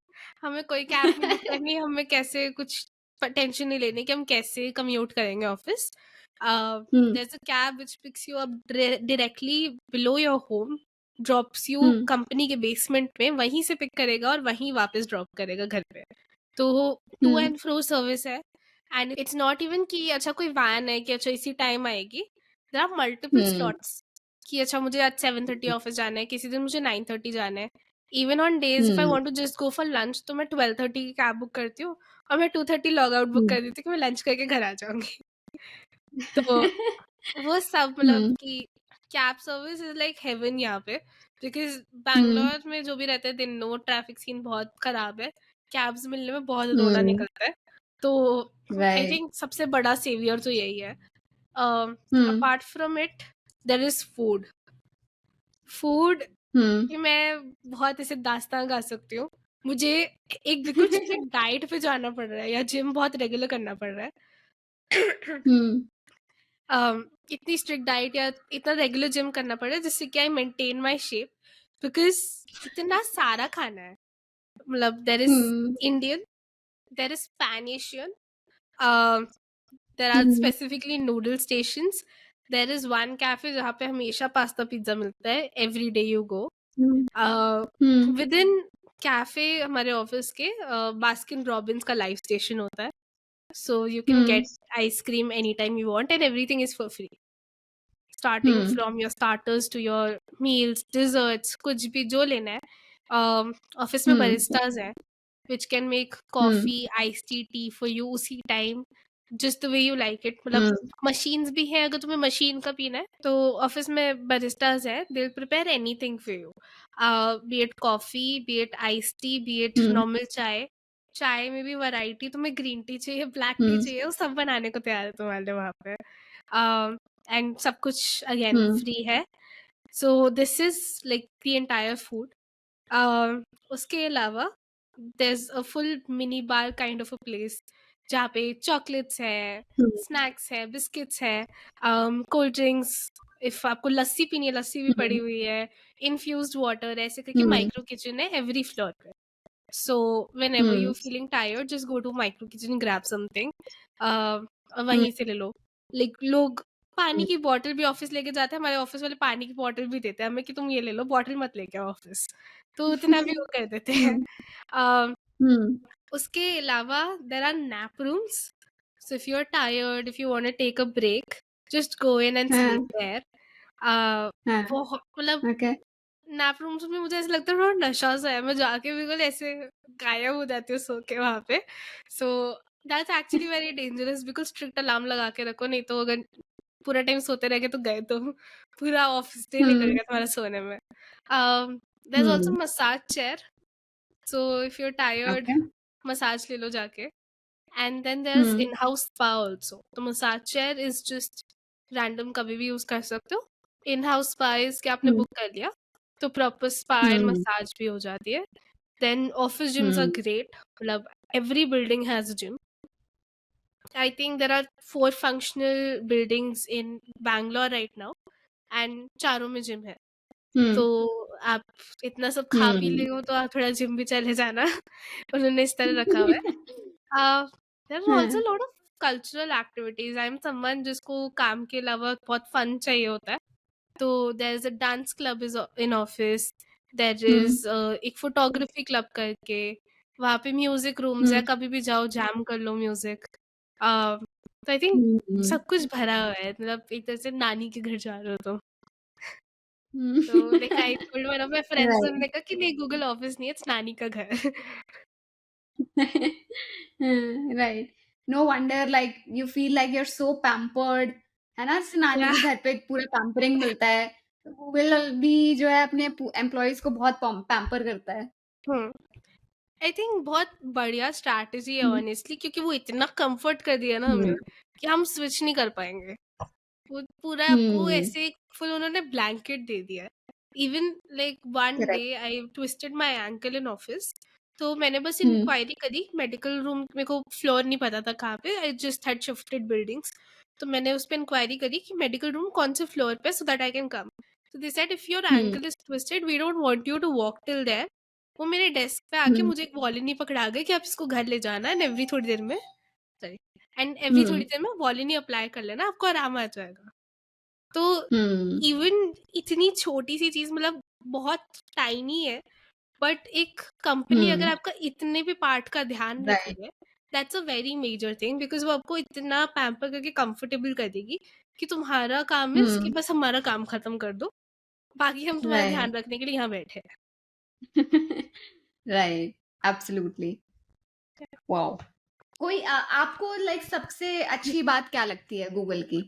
हमें कोई कैब की दिक्कत नहीं, हमें कैसे कुछ टेंशन नहीं लेनी कि हम कैसे कम्यूट करेंगे office. Hmm. there's a cab which picks you up directly below your home, drops you hmm. Company के बेसमेंट में, वहीं से पिक करेगा और वहीं वापस ड्रॉप करेगा घर पे. तो to hmm. And fro service है, एंड इट्स नॉट इवन कि अच्छा कोई वैन है कि अच्छा इसी टाइम आएगी. There are multiple hmm. Slots कि अच्छा मुझे आज 7:30 ऑफिस जाना है, किसी दिन मुझे 9:30 जाना है. Even on days if I hmm, want to just go for lunch तो मैं 12:30 की कैब बुक करती हूँ और मैं 2:30 लॉग आउट बुक हुँ। कर देती हूँ कि मैं लंच करके घर आ जाऊंगी। तो वो सब मतलब हुँ, कि cab service is like heaven यहाँ पे, बिकॉज हुँ, बैंगलोर में जो भी रहते हैं दिन नो ट्रैफिक सीन बहुत खराब है, कैब्स मिलने में बहुत रोना हुँ, निकलता है। तो आई राइट। थिंक सबसे बड़ा सेवियर तो यही है। Hmm, apart from it there is food. Food hmm, कि मैं बहुत ऐसे दास्तान गा सकती हूँ। मुझे एक बिल्कुल स्ट्रिक्ट डाइट पे जाना पड़ रहा है या जिम बहुत रेगुलर करना पड़ रहा है। हुँ, इतनी स्ट्रिक्ट डाइट या इतना रेगुलर जिम करना पड़ रहा है जिससे कि I maintain my shape, because इतना सारा खाना है। मतलब there is hmm, Indian, there is pan Asian, there are hmm, specifically noodle stations, there is one cafe जहाँ पे हमेशा पास्ता पिज़्ज़ा मिलता है every day you go. Hmm, uh, hmm, within cafe हमारे ऑफिस के बास्किन रॉबिन्स का live station होता है। So you can hmm, get ice cream any time you want and everything is for free, starting hmm, from your starters to your meals, desserts, कुछ भी जो लेना है। ऑफिस में हुँ, baristas हैं which can make hmm, coffee, iced tea for you उसी time, just the way you like it। मतलब हुँ, machines भी हैं, अगर तुम्हें मशीन का पीना है तो ऑफिस में baristas हैं, they'll prepare anything for you, be it coffee, be it iced tea, be it hmm, normal चाय। चाय में भी वैरायटी, तुम्हें ग्रीन टी चाहिए, ब्लैक टी हुँ, चाहिए, वो सब बनाने को तैयार है तुम्हारे लिए वहाँ पे। एंड सब कुछ अगेन हुँ, फ्री है। So this is like the entire food. उसके अलावा there is a full mini bar kind of a place जहाँ पे चॉकलेट्स है, हुँ, स्नैक्स है, बिस्किट्स है, कोल्ड ड्रिंक्स, इफ आपको लस्सी पीनी है लस्सी भी पड़ी हुँ, हुई है, इन्फ्यूज्ड वाटर, ऐसे करके हुँ, माइक्रो किचन है एवरी फ्लोर पे। So whenever hmm, you're feeling tired, just go to micro kitchen, grab something, और वहीं से ले लो। लाइक लोग पानी हुँ, की बॉटल भी ऑफिस लेके जाते हैं, हमारे ऑफिस वाले पानी की बॉटल भी देते हैं हमें कि तुम ये ले लो, बॉटल मत लेके आओ ऑफिस। तो इतना भी वो कर देते हैं। हुँ, अ, हुँ, उसके अलावा there are nap rooms. So if you are tired, if you want to take a break, just go in and हाँ, स्लीप देयर। अ, हाँ, बहुत मतलब ओके। नैप रूम्स में मुझे ऐसा लगता है थोड़ा नशा सा है, मैं जाके बिल्कुल ऐसे गायब हो जाती हूँ सो के वहाँ पे। So that's actually very dangerous, because strict alarm लगा के रखो, नहीं तो अगर पूरा टाइम सोते रह गए तो गए तुम। पूरा ऑफिस डे निकल हुँ, गया तुम्हारा सोने में। There is also hmm, massage chair, so if you are tired okay. Massage ले लो जाके। And then there is hmm, in house spa also. तो massage chair is just random कभी भी यूज़ कर सकते हो। इन हाउस स्पा इज़ कि आपने हुँ, बुक कर लिया, तो proper spa and hmm, massage भी हो जाती है। Then office gyms are hmm, great, मतलब every building has a gym. I think there are 4 functional buildings in Bangalore right now and चारों में जिम है। हुँ, तो आप इतना सब खा पी हुँ। रहे हो तो आप थोड़ा जिम भी चले जाना। उन्होंने इस तरह रखा हुआ है। देयर आर हाँ, also lot of cultural activities. I am someone जिसको काम के अलावा बहुत फन चाहिए होता है। तो there is a dance club is in office, there hmm, is एक फोटोग्राफी क्लब करके, वहाँ पे म्यूज़िक रूम्स है, हुँ, कभी भी जाओ जैम कर लो म्यूज़िक। अ, तो आई थिंक हुँ, हुँ, सब कुछ भरा हुआ है, मतलब एक तरह से नानी के घर जा रहे हो तुम। हुँ। तो like I told one of my friends, right. उन्होंने कहा कि नहीं गूगल ऑफिस नहीं है, इट्स नानी का घर। Right. No wonder like you feel like you are so pampered, है ना? जैसे नानी या के घर पे पूरा पैम्परिंग मिलता है। गूगल भी जो है अपने एम्प्लॉइज़ को बहुत पैम्पर करता है। हुँ। आई थिंक बहुत बढ़िया स्ट्रैटेजी है हुँ, ऑनेस्टली, क्योंकि वो इतना कम्फर्ट कर दिया ना हुँ, हमें कि हम स्विच नहीं कर पाएँगे। वो पूरा आपको हुँ, ऐसे फुल उन्होंने ब्लैंकेट दे दिया है। Even like one correct. Day I twisted my ankle in office, तो मैंने बस हुँ, इंक्वायरी करी मेडिकल रूम, मेरे को फ्लोर नहीं पता था कहाँ पे, I just had shifted buildings. तो मैंने उस पे इंक्वायरी करी कि मेडिकल रूम कौन से फ्लोर पे, so that I can come. तो they said if your hmm, ankle is twisted we don't want you to walk till there. वो मेरे डेस्क पे आके हुँ, मुझे एक वॉलिनी पकड़ा गए कि आप इसको घर ले जाना एंड एवरी थोड़ी देर में, सॉरी, एंड एवरी हुँ, थोड़ी देर में वॉलिनी अप्लाई कर लेना, आपको आराम आ जाएगा। तो हुँ, इवन इतनी छोटी-सी चीज़, मतलब बहुत टाइनी है, बट एक कंपनी अगर हुँ, आपका इतने भी पार्ट का ध्यान रख राइट। रही है, that's a very major thing, because वो आपको इतना पैम्पर करके कंफर्टेबल कर देगी कि तुम्हारा काम इज़ कि हुँ, बस हमारा काम खत्म कर दो, बाकी हम तुम्हारा राइट। ध्यान रखने के लिए यहाँ बैठे हैं। Right, absolutely. वाओ! कोई आपको लाइक सबसे अच्छी बात क्या लगती है गूगल की?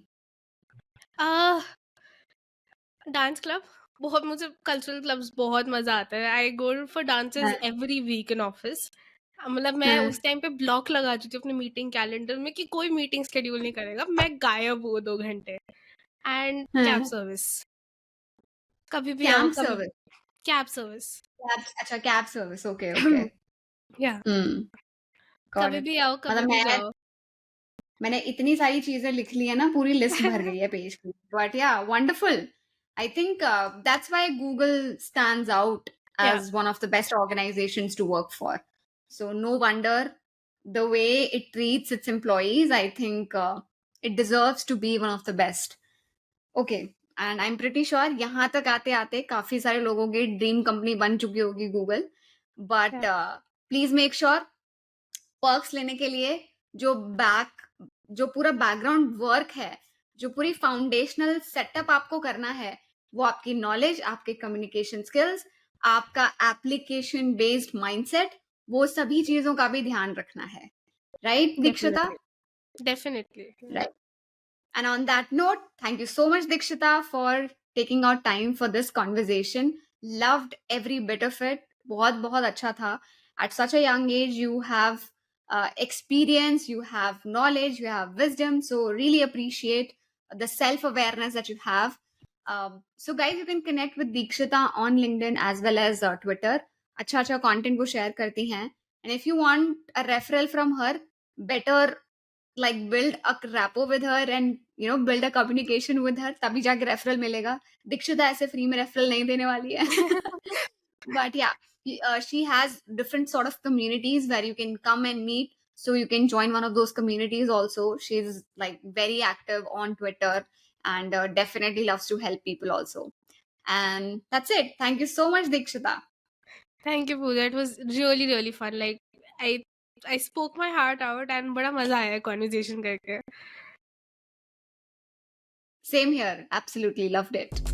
डांस क्लब, बहुत मुझे कल्चरल क्लब्स बहुत मजा आता है। आई गो फॉर डांसेस हाँ, एवरी वीक इन ऑफिस। मतलब मैं हाँ, उस टाइम पे ब्लॉक लगा देती थी अपने मीटिंग कैलेंडर में कि कोई मीटिंग शेड्यूल नहीं करेगा, मैं गायब हूँ 2 घंटे। एंड कैब हाँ। सर्विस, कभी भी आओ, कैंप कभी सर्विस, कैब सर्विस। अच्छा कैब सर्विस, ओके, ओके। या गॉट कभी इट। भी आओ, कभी मतलब भी जाओ। मैंने इतनी सारी चीजें लिख ली है ना, पूरी लिस्ट भर गई है पेज की। बट या wonderful. I think that's why Google stands out या as one of the best organizations to work for. So no wonder the way it treats its employees, I think it deserves to be one of the best. Okay, and I'm pretty sure यहाँ तक आते आते काफी सारे लोगों की dream company बन चुकी होगी Google. But please make sure perks लेने के लिए जो बैक जो पूरा बैकग्राउंड वर्क है, जो पूरी फाउंडेशनल सेटअप आपको करना है, वो आपकी नॉलेज, आपके कम्युनिकेशन स्किल्स, आपका एप्लीकेशन बेस्ड माइंडसेट, वो सभी चीजों का भी ध्यान रखना है। Right Dikshita? Definitely, definitely. Right. And on that note, thank you so much, Dikshita, for taking out time for this conversation. Loved every bit of it. बहुत बहुत अच्छा था. At such a young age, you have experience, you have knowledge, you have wisdom. So really appreciate the self-awareness that you have. So guys, you can connect with Dikshita on LinkedIn as well as Twitter. अच्छा अच्छा content वो share करती हैं. And if you want a referral from her, better like build a rapport with her and build a communication with her, तभी जाके referral मिलेगा। दीक्षिता ऐसे free में रेफरल नहीं देने वाली है। But yeah, she has different sort of communities where you can come and meet, so you can join one of those communities also. She's like very active on Twitter and definitely loves to help people also. And that's it. Thank you so much, Dikshita. Thank you Puja, it was really really fun. Like I I spoke my heart out and बड़ा मजा आया conversation करके। Same here, absolutely loved it.